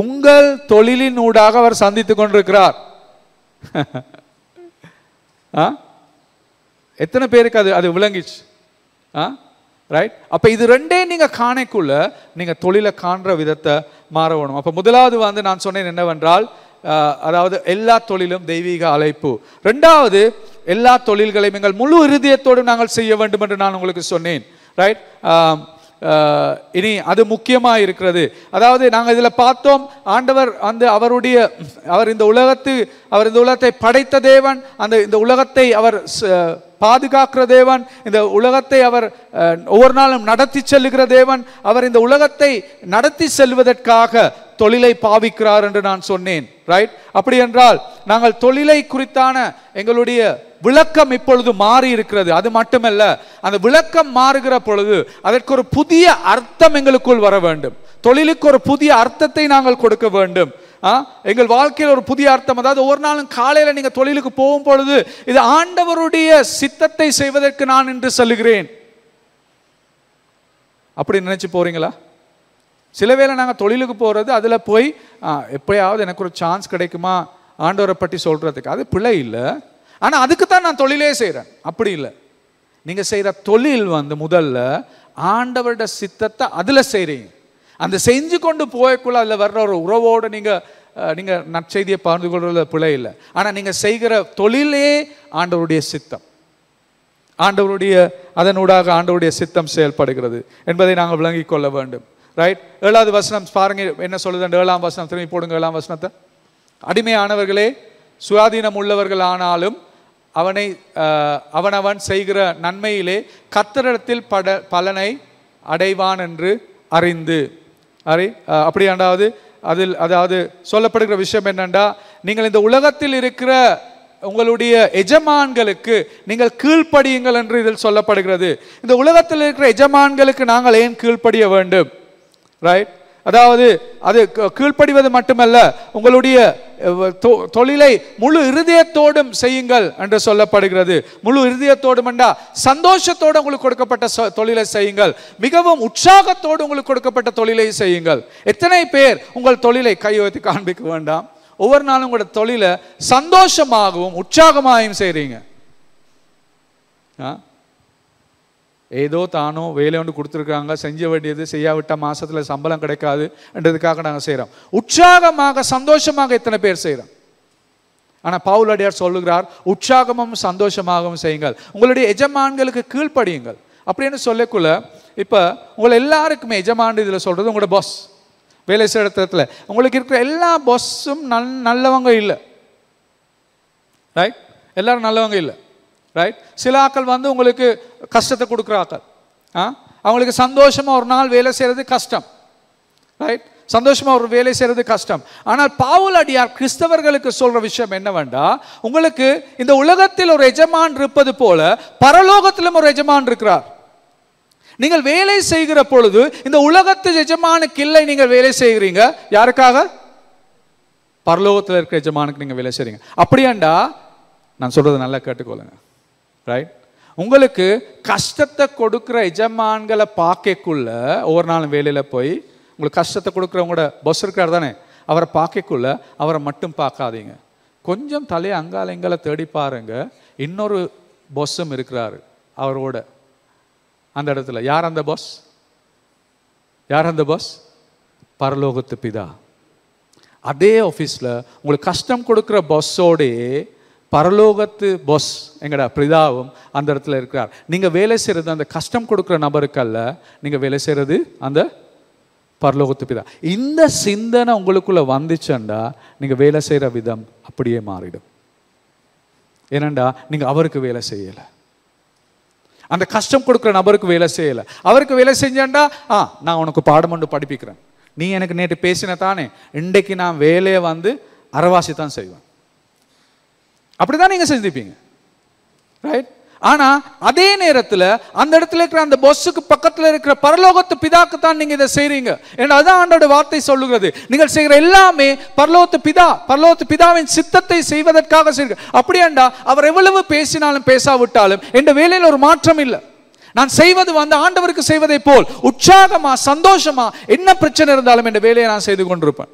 உங்கள் தொழிலினூடாக அவர் சந்தித்து கொண்டிருக்கிறார். எத்தனை பேருக்கு அது விளங்கிச்சு? ரைட். அப்ப இது ரெண்டே நீங்க காணைக்குள்ள நீங்க தொழிலை காண்ற விதத்தை மாறணும். அப்ப முதலாவது நான் சொன்னேன் என்னவென்றால், அதாவது எல்லா தொழிலும் தெய்வீக அழைப்பு. ரெண்டாவது, எல்லா தொழில்களையும் எங்கள் முழு இருதயத்தோடு நாங்கள் செய்ய வேண்டும் என்று நான் உங்களுக்கு சொன்னேன். ரைட். இனி அது முக்கியமாக இருக்கிறது. அதாவது நாங்கள் இதில் பார்த்தோம், ஆண்டவர் அவர் இந்த உலகத்தை படைத்த தேவன், இந்த உலகத்தை அவர் பாதுகாக்கிற தேவன், இந்த உலகத்தை அவர் ஒவ்வொரு நாளும் நடத்தி செல்லுகிற தேவன், அவர் இந்த உலகத்தை நடத்தி செல்வதற்காக தொழிலை பாவிக்கிறார் என்று நான் சொன்னேன். ரைட். அப்படி என்றால் நாங்கள் தொழிலை குறித்தான எங்களுடைய விளக்கம் இப்பொழுது மாறி இருக்கிறது. அது மட்டுமல்ல, அந்த விளக்கம் மாறுகிற பொழுது அதற்கு ஒரு புதிய அர்த்தம் எங்களுக்குள் வர வேண்டும். தொழிலுக்கு ஒரு புதிய அர்த்தத்தை நாங்கள் கொடுக்க வேண்டும். எங்கள் வாழ்க்கையில் ஒரு புதிய அர்த்தம். அதாவது ஒவ்வொரு நாளும் காலையில் நீங்க தொழிலுக்கு போகும் பொழுது, இது ஆண்டவருடைய சித்தத்தை செய்வதற்கு நான் இன்று செல்லுகிறேன் அப்படி நினைச்சு போறீங்களா? சில வேளை நாங்கள் தொழிலுக்கு போறது, அதுல போய் எப்பயாவது எனக்கு ஒரு சான்ஸ் கிடைக்குமா ஆண்டவரை பற்றி சொல்றதுக்கு, அது பிழை இல்லை. ஆனா அதுக்கு தான் நான் தொழிலே செய்யறேன், அப்படி இல்லை. நீங்க செய்யற தொழில் முதல்ல ஆண்டவருடைய சித்தத்தை அதுல செய்றீங்க. அந்த செஞ்சு கொண்டு போய்க்குள்ள அதுல வர்ற ஒரு உறவோடு நீங்க நற்செய்தியை பகிர்ந்து கொள்றதுல பிழை இல்லை. ஆனா நீங்க செய்கிற தொழிலே ஆண்டவருடைய சித்தம், அதனூடாக ஆண்டவருடைய சித்தம் செயல்படுகிறது என்பதை நாங்கள் விளங்கிக் கொள்ள வேண்டும். ரைட். 7வது வசனம் பாருங்க என்ன சொல்லுது. 7ஆம் வசனம் திரும்பி போடுங்க. 7ஆம் வசனத்தை, அடிமையானவர்களே சுயாதீனம் உள்ளவர்கள் ஆனாலும் அவனவன் செய்கிற நன்மையிலே கர்த்தரிடத்தில் பலனை அடைவான் என்று அறிந்து. அதாவது சொல்லப்படுகிற விஷயம் என்னண்டா, நீங்கள் இந்த உலகத்தில் இருக்கிற உங்களுடைய எஜமான்களுக்கு நீங்கள் கீழ்ப்படியுங்கள் என்று இதில் சொல்லப்படுகிறது. இந்த உலகத்தில் இருக்கிற எஜமான்களுக்கு நாங்கள் ஏன் கீழ்ப்படிய வேண்டும்? ரைட். அதாவது அது கீழ்ப்படிவது மட்டுமல்ல, உங்களுடைய தொழிலை முழு இருதயத்தோடும் செய்யுங்கள் என்று சொல்லப்படுகிறது. முழு இருதயத்தோடும் என்றா சந்தோஷத்தோடு உங்களுக்கு கொடுக்கப்பட்ட தொழிலை செய்யுங்கள், மிகவும் உற்சாகத்தோடு உங்களுக்கு கொடுக்கப்பட்ட தொழிலை செய்யுங்கள். எத்தனை பேர் உங்கள் தொழிலை கை வைத்து காண்பிக்க வேண்டாம், ஒவ்வொரு நாளும் உங்களோட தொழிலை சந்தோஷமாகவும் உற்சாகமாகவும் செய்றீங்க? ஏதோ தானோ வேலை ஒன்று கொடுத்துருக்காங்க, செஞ்ச வேண்டியது செய்யாவிட்டால் மாசத்துல சம்பளம் கிடைக்காது என்றதுக்காக நாங்கள் செய்கிறோம். உற்சாகமாக சந்தோஷமாக எத்தனை பேர் செய்கிறோம்? ஆனால் பவுலடியார் சொல்லுகிறார், உற்சாகமும் சந்தோஷமாகவும் செய்யுங்கள், உங்களுடைய எஜமான்களுக்கு கீழ்ப்படியுங்கள் அப்படின்னு சொல்லக்குள்ள, இப்போ உங்களை எல்லாருக்குமே எஜமான் இதில் சொல்றது உங்களோட பாஸ். வேலை செய்கிற இடத்துல உங்களுக்கு இருக்கிற எல்லா பாஸும் நல்லவங்க இல்லை. ரைட். எல்லாரும் நல்லவங்க இல்லை. ரைட். சில ஆக்கள் உங்களுக்கு கஷ்டத்தை கொடுக்குற ஆக்கள். அவங்களுக்கு சந்தோஷமா ஒரு நாள் வேலை செய்யறது கஷ்டம். ரைட். சந்தோஷமா ஒரு வேலை செய்யறது கஷ்டம். ஆனால் பவுலடியார் கிறிஸ்தவர்களுக்கு சொல்ற விஷயம் என்னவென்றா, உங்களுக்கு இந்த உலகத்தில் ஒரு எஜமான் இருப்பது போல பரலோகத்திலும் ஒரு எஜமான் இருக்கிறார். நீங்கள் வேலை செய்கிற பொழுது இந்த உலகத்து எஜமானுக்கு இல்லை, நீங்கள் வேலை செய்கிறீங்க யாருக்காக? பரலோகத்தில் இருக்கிற எஜமானுக்கு நீங்க வேலை செய்றீங்க. அப்படியாண்டா நான் சொல்றது நல்லா கேட்டுக்கொள்ளுங்க. ரைட். உங்களுக்கு கஷ்டத்தை கொடுக்கிற எஜமான்களை பார்க்கக்குள்ள, ஒவ்வொரு நாளும் வேலையில போய் உங்களுக்கு கஷ்டத்தை கொடுக்குற உங்களோட பாஸ் இருக்கார் தானே, அவரை பார்க்கக்குள்ள அவரை மட்டும் பார்க்காதீங்க, கொஞ்சம் தலையை அங்கால எங்கால தேடி பாருங்க, இன்னொரு பாஸும் இருக்கிறாரு அவரோட அந்த இடத்துல. யார் அந்த பாஸ்? யார் அந்த பாஸ்? பரலோகத்து பிதா. அதே ஆஃபீஸில் உங்களுக்கு கஷ்டம் கொடுக்குற பாஸோடே பரலோகத்து பாஸ் எங்கடா பிதாவும் அந்த இடத்துல இருக்கிறார். நீங்கள் வேலை செய்கிறது அந்த கஷ்டம் கொடுக்குற நபருக்கல்ல, நீங்கள் வேலை செய்கிறது அந்த பரலோகத்து பிதா. இந்த சிந்தனை உங்களுக்குள்ள வந்துச்சுண்டா நீங்கள் வேலை செய்கிற விதம் அப்படியே மாறிடும். ஏனண்டா நீங்கள் அவருக்கு வேலை செய்யலை, அந்த கஷ்டம் கொடுக்குற நபருக்கு வேலை செய்யலை. அவருக்கு வேலை செஞ்சாண்டா நான் உனக்கு பாடம் ஒன்று படிப்பிக்கிறேன், நீ எனக்கு நேற்று பேசின தானே, இன்றைக்கு நான் வேலையை அறவாசி தான் செய்வேன், அப்படிதான் நீங்க செஞ்சுப்பீங்க, ரைட்? ஆனா அதே நேரத்தில் அந்த இடத்துல இருக்கிற அந்த பாஸுக்கு பக்கத்தில் இருக்கிற பரலோகத்து பிதாக்கு தான் நீங்க இதை செய்றீங்க. ஏன்னா அதான் ஆண்டோட வார்த்தை சொல்லுகிறது, நீங்கள் செய்கிற எல்லாமே பரலோகத்து பிதாவின் சித்தத்தை செய்வதற்காக செய்யுங்க. அப்படியாண்டா அவர் எவ்வளவு பேசினாலும் பேசாவிட்டாலும் என் வேலையில் ஒரு மாற்றம் இல்லை. நான் செய்வது ஆண்டவருக்கு செய்வதை போல் உற்சாகமா சந்தோஷமா என்ன பிரச்சனை இருந்தாலும் என் வேலையை நான் செய்து கொண்டிருப்பேன்.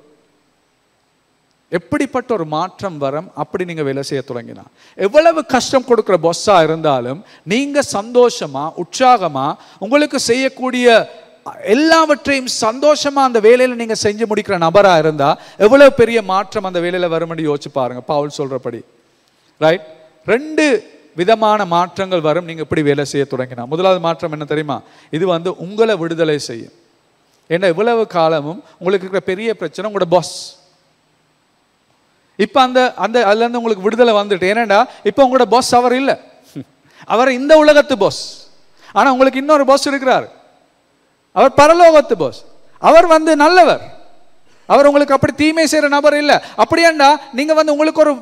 எப்படிப்பட்ட ஒரு மாற்றம் வரும் அப்படி நீங்க வேலை செய்ய தொடங்கினா. எவ்வளவு கஷ்டம் கொடுக்கிற பாஸா இருந்தாலும் நீங்க சந்தோஷமா உற்சாகமா உங்களுக்கு செய்யக்கூடிய எல்லாவற்றையும் சந்தோஷமா அந்த வேலையில நீங்க செஞ்சு முடிக்கிற நபரா இருந்தா எவ்வளவு பெரிய மாற்றம் அந்த வேலையில வரும்னு யோசிச்சு பாருங்க. பவுல் சொல்றபடி, ரைட்? 2 விதமான மாற்றங்கள் வரும் நீங்க இப்படி வேலை செய்ய தொடங்கினா. முதலாவது மாற்றம் என்ன தெரியுமா? இது உங்களை விடுதலை செய்யும். ஏன்னா இவ்வளவு காலமும் உங்களுக்கு இருக்கிற பெரிய பிரச்சனை உங்களோட பாஸ். இப்போ அதுலேருந்து உங்களுக்கு விடுதலை வந்துட்டு. ஏன்னாடா இப்போ உங்களோட பாஸ் அவர் இல்லை, அவர் இந்த உலகத்து பாஸ். ஆனால் உங்களுக்கு இன்னொரு பாஸ் இருக்கிறார், அவர் பரலோகத்து பாஸ். அவர் நல்லவர், அவர் உங்களுக்கு அப்படி தீமை செய்கிற நபர் இல்லை. அப்படியாண்டா நீங்கள் உங்களுக்கு ஒரு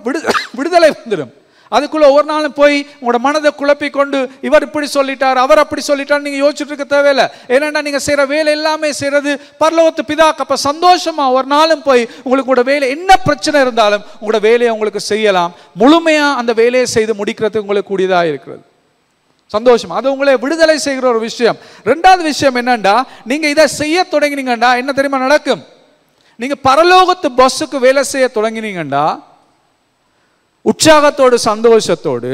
விடுதலை வந்துடும். அதுக்குள்ள ஒரு நாளும் போய் உங்களோட மனதை குழப்பி கொண்டு இவர் இப்படி சொல்லிட்டார் அவர் அப்படி சொல்லிட்டார் நீங்க யோசிச்சுட்டு இருக்க தேவையில்லை. ஏன்னா நீங்க செய்யற வேலை எல்லாமே செய்யறது பரலோகத்து பிதாக்கு. அப்ப சந்தோஷமா ஒரு நாளும் போய் உங்களுக்கு வேலை என்ன பிரச்சனை இருந்தாலும் உங்களோட வேலையை உங்களுக்கு செய்யலாம். முழுமையா அந்த வேலையை செய்து முடிக்கிறதுக்கு உங்களுக்கு கூடியதா இருக்கிறது. சந்தோஷம், அது உங்களை விடுதலை செய்கிற ஒரு விஷயம். 2வது விஷயம் என்னண்டா, நீங்க இதை செய்ய தொடங்கினீங்கண்டா என்ன தெரியுமா நடக்கும்? நீங்க பரலோகத்து பாஸுக்கு வேலை செய்ய தொடங்கினீங்கண்டா உற்சாகத்தோடு சந்தோஷத்தோடு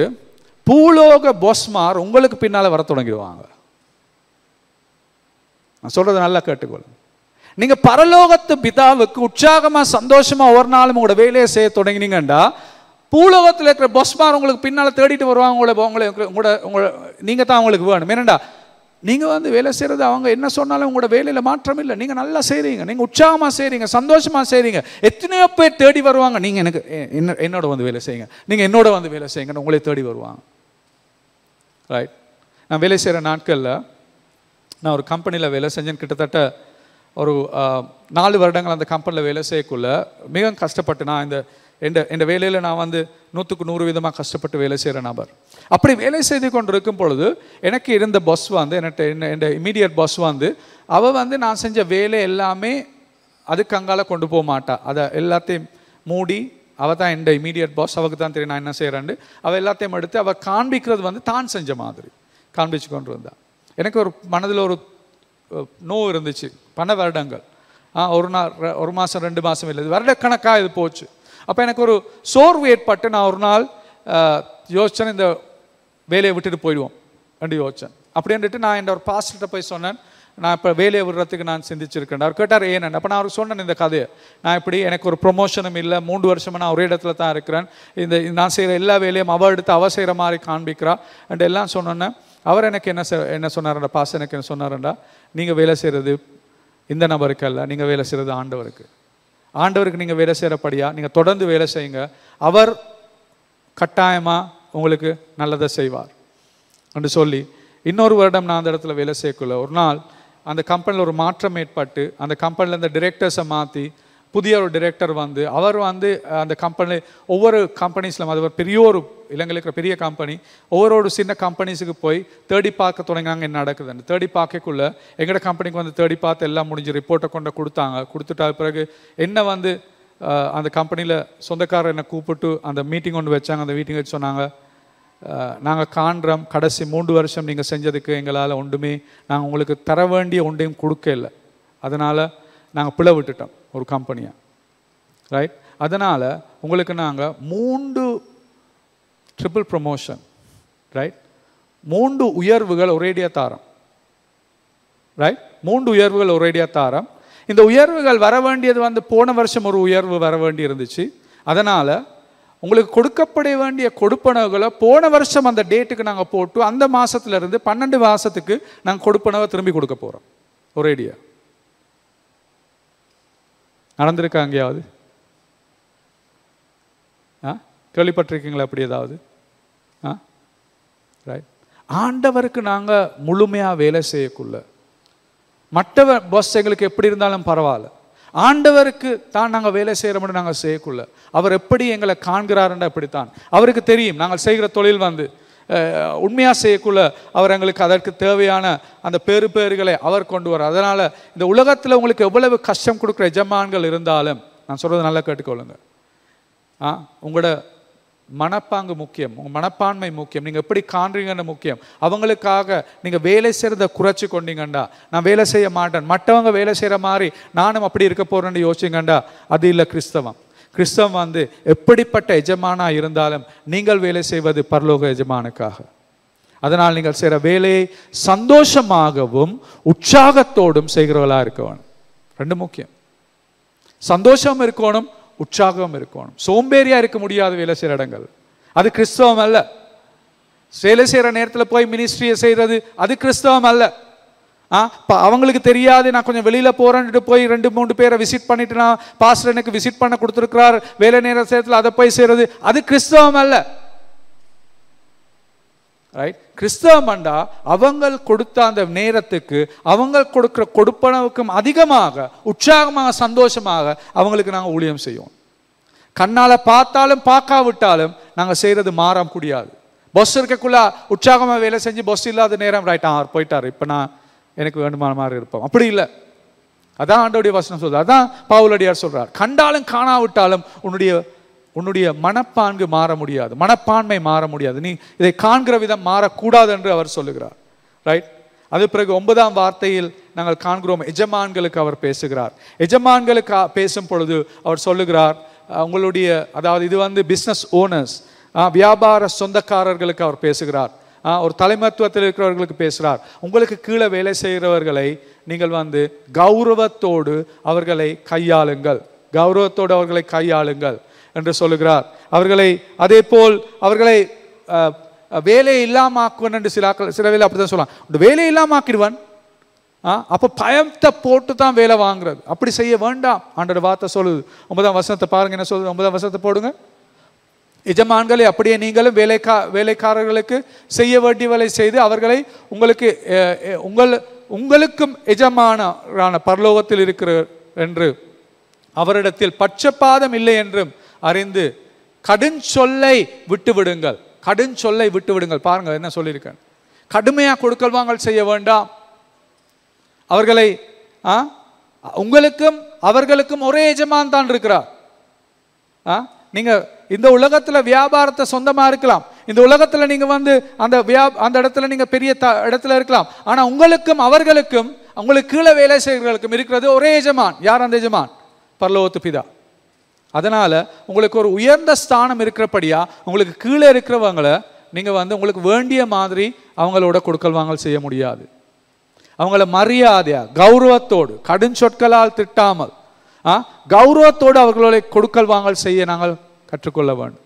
பூலோக பாஸ்மார் உங்களுக்கு பின்னால வர தொடங்கிடுவாங்க. நான் சொல்றது நல்லா கேட்டுக்கொள்ளுங்க. நீங்க பரலோகத்து பிதாவுக்கு உற்சாகமா சந்தோஷமா ஒரு நாளும் உங்களோட வேலையை செய்ய தொடங்கினீங்கண்டா பூலோகத்தில் இருக்கிற பாஸ்மார் உங்களுக்கு பின்னால தேடிட்டு வருவாங்க. நீங்க தான் அவங்களுக்கு வேணும். ஏனண்டா நீங்க வேலை செய்யறது அவங்க என்ன சொன்னாலும் உங்களோட வேலையில மாற்றம் இல்லை. நீங்க நல்லா செய்றீங்க, நீங்க உற்சாகமா செய்றீங்க, சந்தோஷமா செய்றீங்க. எத்தனையோ பேர் தேடி வருவாங்க, நீங்க எனக்கு என்னோட வேலை செய்யுங்க, நீங்க என்னோட வேலை செய்யுங்க, உங்களே தேடி வருவாங்க, ரைட்? நான் வேலை செய்யற நாட்கள்ல நான் ஒரு கம்பெனியில் வேலை செஞ்சேன். கிட்டத்தட்ட ஒரு 4 வருடங்கள் அந்த கம்பெனியில் வேலை செய்யக்குள்ள மிக கஷ்டப்பட்டு நான் இந்த வேலையில் நான் 100க்கு 100 கஷ்டப்பட்டு வேலை செய்கிற நபர். அப்படி வேலை செய்து கொண்டு இருக்கும் பொழுது எனக்கு இருந்த பாஸ் என் இமீடியட் பாஸ் அவள் நான் செஞ்ச வேலை எல்லாமே அதுக்கு அங்கால கொண்டு போக மாட்டா. அதை எல்லாத்தையும் மூடி அவள் தான் என் இமீடியட் பாஸ், அவளுக்கு தான் தெரியும் நான் என்ன செய்கிறேன்னு. அவள் எல்லாத்தையும் எடுத்து அவள் காண்பிக்கிறது தான் செஞ்ச மாதிரி காண்பிச்சு கொண்டு இருந்தா. எனக்கு ஒரு மனதில் ஒரு நோவு இருந்துச்சு. பல வருடங்கள், ஒரு மாதம் 2 மாதம் இல்லை, வருடக்கணக்காக இது போச்சு. அப்போ எனக்கு ஒரு சோர்வு ஏற்பட்டு நான் ஒரு நாள் யோசிச்சேன், இந்த வேலையை விட்டுட்டு போயிடுவோம் என்று யோசித்தேன். அப்படின்ட்டு நான் என் ஒரு பாஸ்டர்கிட்ட போய் சொன்னேன், நான் இப்போ வேலையை விடுறதுக்கு நான் சிந்திச்சிருக்கேன். அவர் கேட்டார் ஏன்னு. அப்போ நான் அவருக்கு சொன்னேன் இந்த கதையை. நான் இப்படி எனக்கு ஒரு ப்ரொமோஷனும் இல்லை, 3 வருஷமாக நான் ஒரே இடத்துல தான் இருக்கிறேன், நான் செய்கிற எல்லா வேலையும் அவள் எடுத்து அவள் செய்கிற மாதிரி காண்பிக்கிறா அண்ட் எல்லாம் சொன்னோன்னே அவர் எனக்கு என்ன சொன்னார்டா, பாஸ் எனக்கு என்ன சொன்னார்டா, நீங்கள் வேலை செய்கிறது இந்த நபருக்கு அல்ல, நீங்கள் வேலை செய்கிறது ஆண்டவருக்கு நீங்கள் வேலை செய்கிறபடியா நீங்கள் தொடர்ந்து வேலை செய்யுங்க, அவர் கட்டாயமாக உங்களுக்கு நல்லதை செய்வார் என்று சொல்லி இன்னொரு வருடம் நான் அந்த இடத்துல வேலை செய்யக்குள்ள ஒரு நாள் அந்த கம்பெனியில் ஒரு மாற்றம் ஏற்பட்டு அந்த கம்பெனியில் இந்த டிரெக்டர்ஸை மாற்றி புதிய ஒரு டிரெக்டர் அவர் அந்த கம்பெனி ஒவ்வொரு கம்பெனிஸில் அது ஒரு பெரிய ஒரு இலங்கையில் இருக்கிற பெரிய கம்பெனி ஒவ்வொரு சின்ன கம்பெனிஸுக்கு போய் தேடி பார்க்க தொடங்கினாங்க என்ன நடக்குதுன்னு. தேடி பார்க்கக்குள்ள எங்களோட கம்பெனிக்கு தேடி பார்த்து எல்லாம் முடிஞ்சு ரிப்போர்ட்டை கொடுத்துட்டா பிறகு என்ன அந்த கம்பெனியில் சொந்தக்காரர் என்னை கூப்பிட்டு அந்த மீட்டிங் ஒன்று வச்சாங்க. அந்த மீட்டிங் வச்சு சொன்னாங்க, நாங்கள் காண்றோம் கடைசி 3 வருஷம் நீங்கள் செஞ்சதுக்கு எங்களால் ஒன்றுமே நாங்கள் உங்களுக்கு தர வேண்டிய ஒன்றையும் கொடுக்கல, அதனால் நாங்கள் பிளவு விட்டுட்டோம் ஒரு கம்பெனியை, ரைட்? அதனால் உங்களுக்கு நாங்கள் 3 ட்ரிபிள் ப்ரமோஷன், ரைட், 3 உயர்வுகள் ஒரேடியாக தாரோம். ரைட், 3 உயர்வுகள் ஒரேடியாக தாரோம். இந்த உயர்வுகள் வர வேண்டியது வந்து போன வருஷம் ஒரு உயர்வு வர வேண்டி இருந்துச்சு. அதனால் உங்களுக்கு கொடுக்கப்பட வேண்டிய கொடுப்பனவுகளை போன வருஷம் அந்த டேட்டுக்கு நாங்கள் போட்டு அந்த மாதத்துலேருந்து 12 மாதத்துக்கு நாங்கள் கொடுப்பனவை திரும்பி கொடுக்க போகிறோம் ஒரேடியா. நடந்திருக்கா எங்கேயாவது? கேள்விப்பட்டிருக்கீங்களா அப்படி ஏதாவது? ரைட், ஆண்டவருக்கு நாங்கள் முழுமையாக வேலை செய்யக்குள்ள மற்றவர் பாஸ் எங்களுக்கு எப்படி இருந்தாலும் பரவாயில்ல, ஆண்டவருக்கு தான் நாங்கள் வேலை செய்கிறோம்னு நாங்கள் செய்யக்குள்ள அவர் எப்படி எங்களை காண்கிறாருன்னா அப்படித்தான் அவருக்கு தெரியும். நாங்கள் செய்கிற தொழில் வந்து உண்மையாக செய்யக்குள்ள அவர் எங்களுக்கு அதற்கு தேவையான அந்த பேறுகளை அவர் கொண்டு வர. அதனால் இந்த உலகத்தில் உங்களுக்கு எவ்வளவு கஷ்டம் கொடுக்குற எஜமான்கள் இருந்தாலும் நான் சொல்கிறது நல்லா கேட்டுக்கொள்ளுங்க. உங்களோட மனப்பாங்கு முக்கியம், உங்கள் மனப்பான்மை முக்கியம், நீங்கள் எப்படி காண்றீங்கன்னு முக்கியம். அவங்களுக்காக நீங்கள் வேலை செய்கிறத குறைச்சி கொண்டீங்கண்டா, நான் வேலை செய்ய மாட்டேன், மற்றவங்க வேலை செய்கிற மாதிரி நானும் அப்படி இருக்க போகிறேன்னு யோசிச்சிங்கண்டா, அது இல்லை கிறிஸ்தவம். கிறிஸ்தவம் வந்து எப்படிப்பட்ட எஜமானா இருந்தாலும் நீங்கள் வேலை செய்வது பரலோக எஜமானுக்காக. அதனால் நீங்கள் செய்கிற வேலையை சந்தோஷமாகவும் உற்சாகத்தோடும் செய்கிறவர்களாக இருக்க வேணும். 2 முக்கியம். சந்தோஷம் இருக்கணும், உற்சாகம் இருக்கணும். சோம்பேறியா இருக்க முடியாது வேலை செய்கிற இடங்கள். அது கிறிஸ்தவம் அல்ல. வேலை செய்கிற நேரத்தில் போய் மினிஸ்ட்ரியை செய்கிறது அது கிறிஸ்தவம் அல்ல. அவங்களுக்கு தெரியாது நான் கொஞ்சம் வெளியில் போகிறேன்ட்டு போய் 2-3 பேரை விசிட் பண்ணிட்டு நான் பாஸ்டர் எனக்கு விசிட் பண்ண கொடுத்துருக்கிறார் வேலை நேரத்தில் அதை போய் செய்கிறது அது கிறிஸ்தவம் அல்ல. ரைட், கிறிஸ்தவம் அண்டா அவங்க கொடுத்த அந்த நேரத்துக்கு அவங்க கொடுக்குற கொடுப்பனவுக்கும் அதிகமாக உற்சாகமாக சந்தோஷமாக அவங்களுக்கு நாங்கள் ஊழியம் செய்வோம். கண்ணால் பார்த்தாலும் பார்க்காவிட்டாலும் நாங்கள் செய்கிறது மாற முடியாது. பஸ் இருக்கக்குள்ள உற்சாகமாக வேலை செஞ்சு பஸ் இல்லாத நேரம் ரைட் அவர் போயிட்டார், இப்போ நான் எனக்கு வேண்டுமான மாதிரி இருப்போம். அப்படி இல்லை. அதான் ஆண்டவருடைய வசனம் சொல்றார், அதான் பவுலடியார் சொல்றார், கண்டாலும் காணாவிட்டாலும் உன்னுடைய மனப்பான்கு மாற முடியாது, மனப்பான்மை மாற முடியாது, நீ இதை காண்கிற விதம் மாறக்கூடாது என்று அவர் சொல்லுகிறார். ரைட், அது பிறகு 9ஆம் வார்த்தையில் நாங்கள் காண்கிறோம் எஜமான்களுக்கு அவர் பேசுகிறார். எஜமான்களுக்கு பேசும் பொழுது அவர் சொல்லுகிறார் உங்களுடைய, அதாவது இது வந்து பிஸ்னஸ் ஓனர்ஸ், வியாபார சொந்தக்காரர்களுக்கு அவர் பேசுகிறார். ஒரு தலைமத்துவத்தில் இருக்கிறவர்களுக்கு பேசுகிறார். உங்களுக்கு கீழே வேலை செய்கிறவர்களை நீங்கள் வந்து கௌரவத்தோடு அவர்களை கையாளுங்கள், கௌரவத்தோடு அவர்களை கையாளுங்கள் என்று சொல்லுகிறார். அவர்களை அதே போல் அவர்களை வேலையை இல்லாமாக்குவன் என்று சில வேலை அப்படிதான் சொல்லலாம், வேலையை இல்லாமாக்கிடுவான். அப்போ பயத்தை போட்டு தான் வேலை வாங்குறது, அப்படி செய்ய வேண்டாம். ஆண்டோட வார்த்தை சொல்லுது. 9ஆம் வசனத்தை பாருங்க என்ன சொல்லுது. 9ஆம் வசனத்தை போடுங்க. எஜமான்களை அப்படியே நீங்களும் வேலைக்காரர்களுக்கு செய்ய வேண்டியவளை செய்து அவர்களை உங்களுக்கும் எஜமானான பரலோகத்தில் இருக்கிற என்று அவரிடத்தில் பட்சபாதம் இல்லை என்றும் அறிந்து கடுஞ்சொல்லை விட்டுவிடுங்கள். கடுஞ்சொல்லை விட்டுவிடுங்கள். பாருங்க என்ன சொல்லியிருக்கேன், கடுமையாக கொடுக்கல் வாங்கல் செய்ய வேண்டாம். அவர்களை உங்களுக்கும் அவர்களுக்கும் ஒரே எஜமான் தான் இருக்கிறார். நீங்க இந்த உலகத்துல வியாபாரத்தை சொந்தமா இருக்கலாம், இந்த உலகத்துல நீங்க வந்து அந்த இடத்துல நீங்க பெரிய இடத்துல இருக்கலாம், ஆனா உங்களுக்கும் அவர்களுக்கும் உங்களுக்கு கீழே வேலை செய்கிறவர்களுக்கும் இருக்கிறது ஒரே எஜமான். யார் அந்த எஜமான்? பரலோகத்து பிதா. அதனால உங்களுக்கு ஒரு உயர்ந்த ஸ்தானம் இருக்கிறபடியா உங்களுக்கு கீழே இருக்கிறவங்களை நீங்க வந்து உங்களுக்கு வேண்டிய மாதிரி அவங்களோட கொடுக்கல் வாங்கல் செய்ய முடியாது. அவங்கள மரியாதையா கௌரவத்தோடு கடுஞ்சொற்களால் திட்டாமல் கௌரவத்தோடு அவர்களை கொடுக்கல் வாங்கல் செய்ய நாங்கள் கற்றுக்கொள்ள வேண்டும்.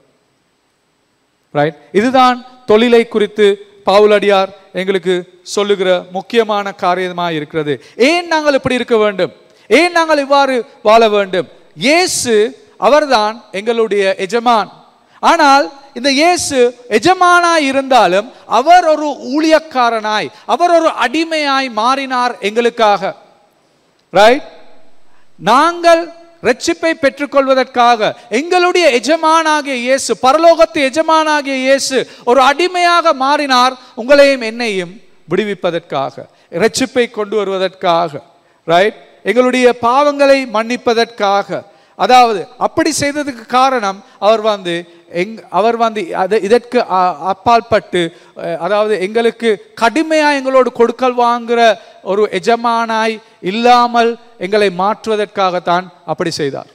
ரைட், இதுதான் தொழிலை குறித்து பவுலடியார் எங்களுக்கு சொல்லுகிற முக்கியமான காரியமாக இருக்கிறது. ஏன் நாங்கள் இப்படி இருக்க வேண்டும், ஏன் நாங்கள் இவ்வாறு வாழ வேண்டும்? இயேசு அவர்தான் எங்களுடைய எஜமான். ஆனால் இந்த இயேசு எஜமானாய் இருந்தாலும் அவர் ஒரு ஊழியக்காரனாய், அவர் ஒரு அடிமையாய் மாறினார் எங்களுக்காக. ரைட், நாங்கள் ரட்சிப்பை பெற்றுக்கொள்வதற்காக எங்களுடைய எஜமானாகிய இயேசு, பரலோகத்து எஜமானாகிய இயேசு ஒரு அடிமையாக மாறினார், உங்களையும் என்னையும் விடுவிப்பதற்காக, ரட்சிப்பை கொண்டு வருவதற்காக. ரைட், எங்களுடைய பாவங்களை மன்னிப்பதற்காக. அதாவது அப்படி செய்ததுக்கு காரணம் அவர் வந்து இதற்கு அப்பாற்பட்டு, அதாவது எங்களுக்கு கடுமையா எங்களோடு கொடுக்கல் வாங்குற ஒரு எஜமானாய் இல்லாமல் எங்களை மாற்றுவதற்காகத்தான் அப்படி செய்தார்.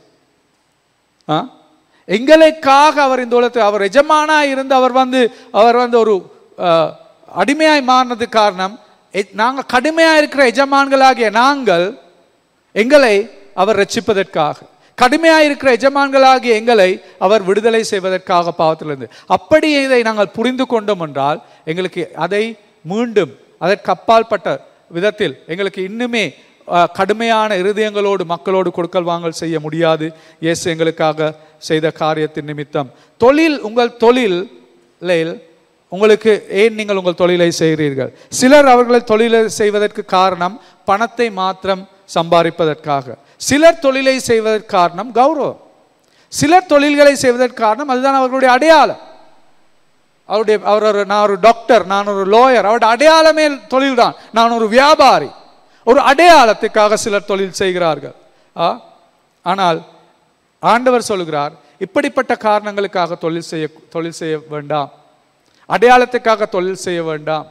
எங்களுக்காக அவர் இந்த உலகத்தில் அவர் எஜமானா இருந்து அவர் வந்து ஒரு அடிமையாய் மாறினதுக்கு காரணம், நாங்கள் கடுமையாக இருக்கிற எஜமான்களாகிய நாங்கள் எங்களை அவர் ரட்சிப்பதற்காக, கடுமையாக இருக்கிற எஜமான்களாகிய எங்களை அவர் விடுதலை செய்வதற்காக பாவத்திலிருந்து. அப்படி இதை நாங்கள் புரிந்து கொண்டோம் என்றால் எங்களுக்கு அதை மீண்டும் அதற்கு அப்பாற்பட்ட விதத்தில் எங்களுக்கு இன்னுமே கடுமையான இருதயங்களோடு மக்களோடு கொடுக்கல் வாங்கல் செய்ய முடியாது. இயேசு எங்களுக்காக செய்த காரியத்தின் நிமித்தம். தொழில், உங்கள் தொழிலில் உங்களுக்கு ஏன் நீங்கள் உங்கள் தொழிலை செய்கிறீர்கள்? சிலர் அவர்களை தொழிலை செய்வதற்கு காரணம் பணத்தை மாத்திரம் சம்பாதிப்பதற்காக, சிலர் தொழிலை செய்வதற்கு காரணம் கௌரவம், சிலர் தொழில்களை செய்வதற்கு காரணம் அதுதான் அவர்களுடைய அடையாளம். நான் ஒரு டாக்டர், நான் ஒரு லாயர், அவருடைய அடையாளமே தொழில் தான். நான் ஒரு வியாபாரி, ஒரு அடையாளத்துக்காக சிலர் தொழில் செய்கிறார்கள். ஆனால் ஆண்டவர் சொல்லுகிறார், இப்படிப்பட்ட காரணங்களுக்காக தொழில் செய்ய வேண்டாம், அடையாளத்துக்காக தொழில் செய்ய வேண்டாம்,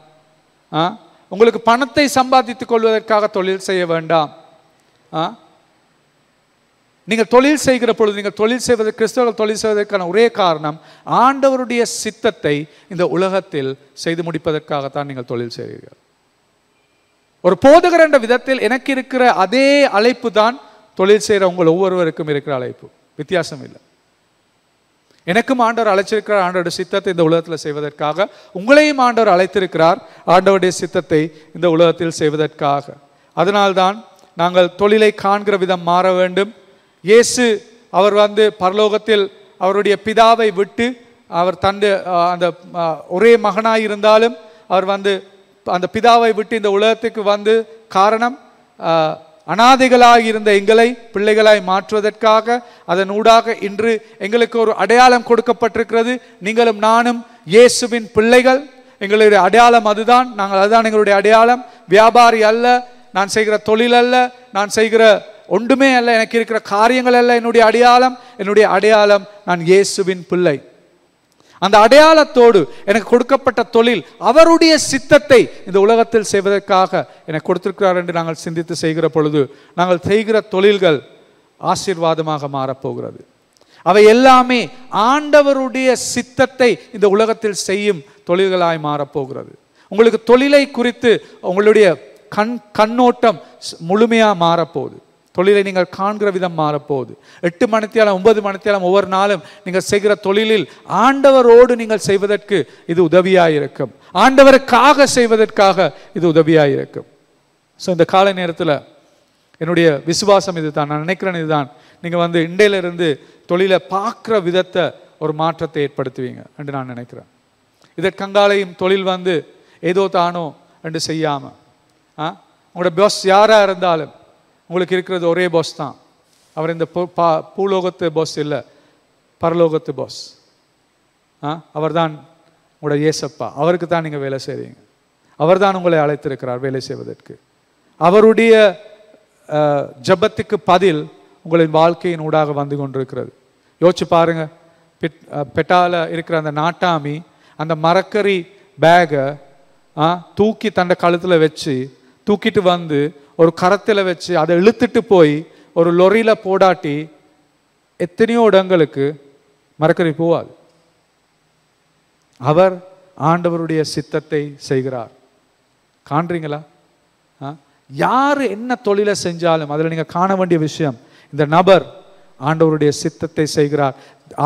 உங்களுக்கு பணத்தை சம்பாதித்துக் கொள்வதற்காக தொழில் செய்ய வேண்டாம். நீங்கள் தொழில் செய்கிற பொழுது, நீங்கள் தொழில் செய்வது, கிறிஸ்தவர்கள் தொழில் செய்வதற்கான ஒரே காரணம் ஆண்டவருடைய சித்தத்தை இந்த உலகத்தில் செய்து முடிப்பதற்காகத்தான் நீங்கள் தொழில் செய்கிறீர்கள். ஒரு போதகர் என்ற விதத்தில் எனக்கு இருக்கிற அதே அழைப்பு தான் தொழில் செய்கிற உங்கள் ஒவ்வொருவருக்கும் இருக்கிற அழைப்பு, வித்தியாசம் இல்லை. எனக்கும் ஆண்டவர் அழைச்சிருக்கிறார் ஆண்டவருடைய சித்தத்தை இந்த உலகத்தில் செய்வதற்காக, உங்களையும் ஆண்டவர் அழைத்திருக்கிறார் ஆண்டவருடைய சித்தத்தை இந்த உலகத்தில் செய்வதற்காக. அதனால்தான் நாங்கள் தொழிலை காண்கிற விதம் மாற வேண்டும். இயேசு அவர் பரலோகத்தில் அவருடைய பிதாவை விட்டு அவர் அந்த ஒரே மகனாய் இருந்தாலும் அவர் அந்த பிதாவை விட்டு இந்த உலகத்துக்கு காரணம் அனாதைகளாக இருந்த எங்களை பிள்ளைகளாய் மாற்றுவதற்காக. அதன் ஊடாக இன்று எங்களுக்கு ஒரு அடையாளம் கொடுக்கப்பட்டிருக்கிறது. நீங்களும் நானும் இயேசுவின் பிள்ளைகள். எங்களுடைய அடையாளம் அதுதான். அதுதான் எங்களுடைய அடையாளம். வியாபாரி அல்ல, நான் செய்கிற தொழில் அல்ல, நான் செய்கிற ஒன்றுமே அல்ல, எனக்கு இருக்கிற காரியங்கள் அல்ல என்னுடைய அடையாளம். என்னுடைய அடையாளம் நான் இயேசுவின் பிள்ளை. அந்த அடையாளத்தோடு எனக்கு கொடுக்கப்பட்ட தொழில் அவருடைய சித்தத்தை இந்த உலகத்தில் செய்வதற்காக எனக்கு கொடுத்திருக்கிறார் என்று நாங்கள் சிந்தித்து செய்கிற பொழுது நாங்கள் செய்கிற தொழில்கள் ஆசீர்வாதமாக மாறப்போகிறது. அவை எல்லாமே ஆண்டவருடைய சித்தத்தை இந்த உலகத்தில் செய்யும் தொழில்களாய் மாறப்போகிறது. உங்களுக்கு தொழிலை குறித்து உங்களுடைய கண்ணோட்டம் முழுமையாக மாறப்போகுது. தொழிலை நீங்கள் காண்கிற விதம் மாறப்போகுது. 8 மணித்தியாலம் 9 மணித்தியாலம் ஒவ்வொரு நாளும் நீங்கள் செய்கிற தொழிலில் ஆண்டவரோடு நீங்கள் செய்வதற்கு இது உதவியாயிருக்கும். ஆண்டவருக்காக செய்வதற்காக இது உதவியாயிருக்கும். ஸோ இந்த காலை நேரத்தில் என்னுடைய விசுவாசம் இதுதான், நான் நினைக்கிறேன் இதுதான். நீங்கள் இண்டையிலிருந்து தொழிலை பார்க்குற விதத்தை ஒரு மாற்றத்தை ஏற்படுத்துவீங்க என்று நான் நினைக்கிறேன். இதற்கங்காலையும் தொழில் ஏதோ தானோ என்று செய்யாமல், உங்களோட பாஸ் யாராக இருந்தாலும் உங்களுக்கு இருக்கிறது ஒரே பாஸ் தான். அவர் இந்த பூலோகத்து பாஸ் இல்லை, பரலோகத்து பாஸ். அவர் தான் உங்களோட இயேசப்பா. அவருக்கு தான் நீங்கள் வேலை செய்கிறீங்க. அவர் தான் உங்களை அழைத்திருக்கிறார் வேலை செய்வதற்கு. அவருடைய ஜபத்துக்கு பதில் உங்களின் வாழ்க்கையின் ஊடாக வந்து கொண்டிருக்கிறது. யோசிச்சு பாருங்க, பெட்டால இருக்கிற அந்த நாட்டாமி அந்த மரக்கறி பேகை தூக்கி தன்னை கழுத்தில் வச்சு தூக்கிட்டு ஒரு கரத்தில் வச்சு அதை இழுத்துட்டு போய் ஒரு லொரியில் போடாட்டி எத்தனையோ இடங்களுக்கு மரக்கறி போவாது. அவர் ஆண்டவருடைய சித்தத்தை செய்கிறார். காண்றீங்களா? யார் என்ன தொழிலை செஞ்சாலும் அதில் நீங்கள் காண வேண்டிய விஷயம், இந்த நபர் ஆண்டவருடைய சித்தத்தை செய்கிறார்.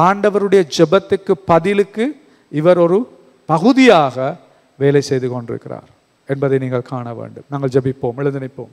ஆண்டவருடைய ஜெபத்துக்கு பதிலுக்கு இவர் ஒரு பகுதியாக வேலை செய்து கொண்டிருக்கிறார் என்பதை நீங்கள் காண வேண்டும். நாங்கள் ஜெபிப்போம், எழுந்து நிற்போம்.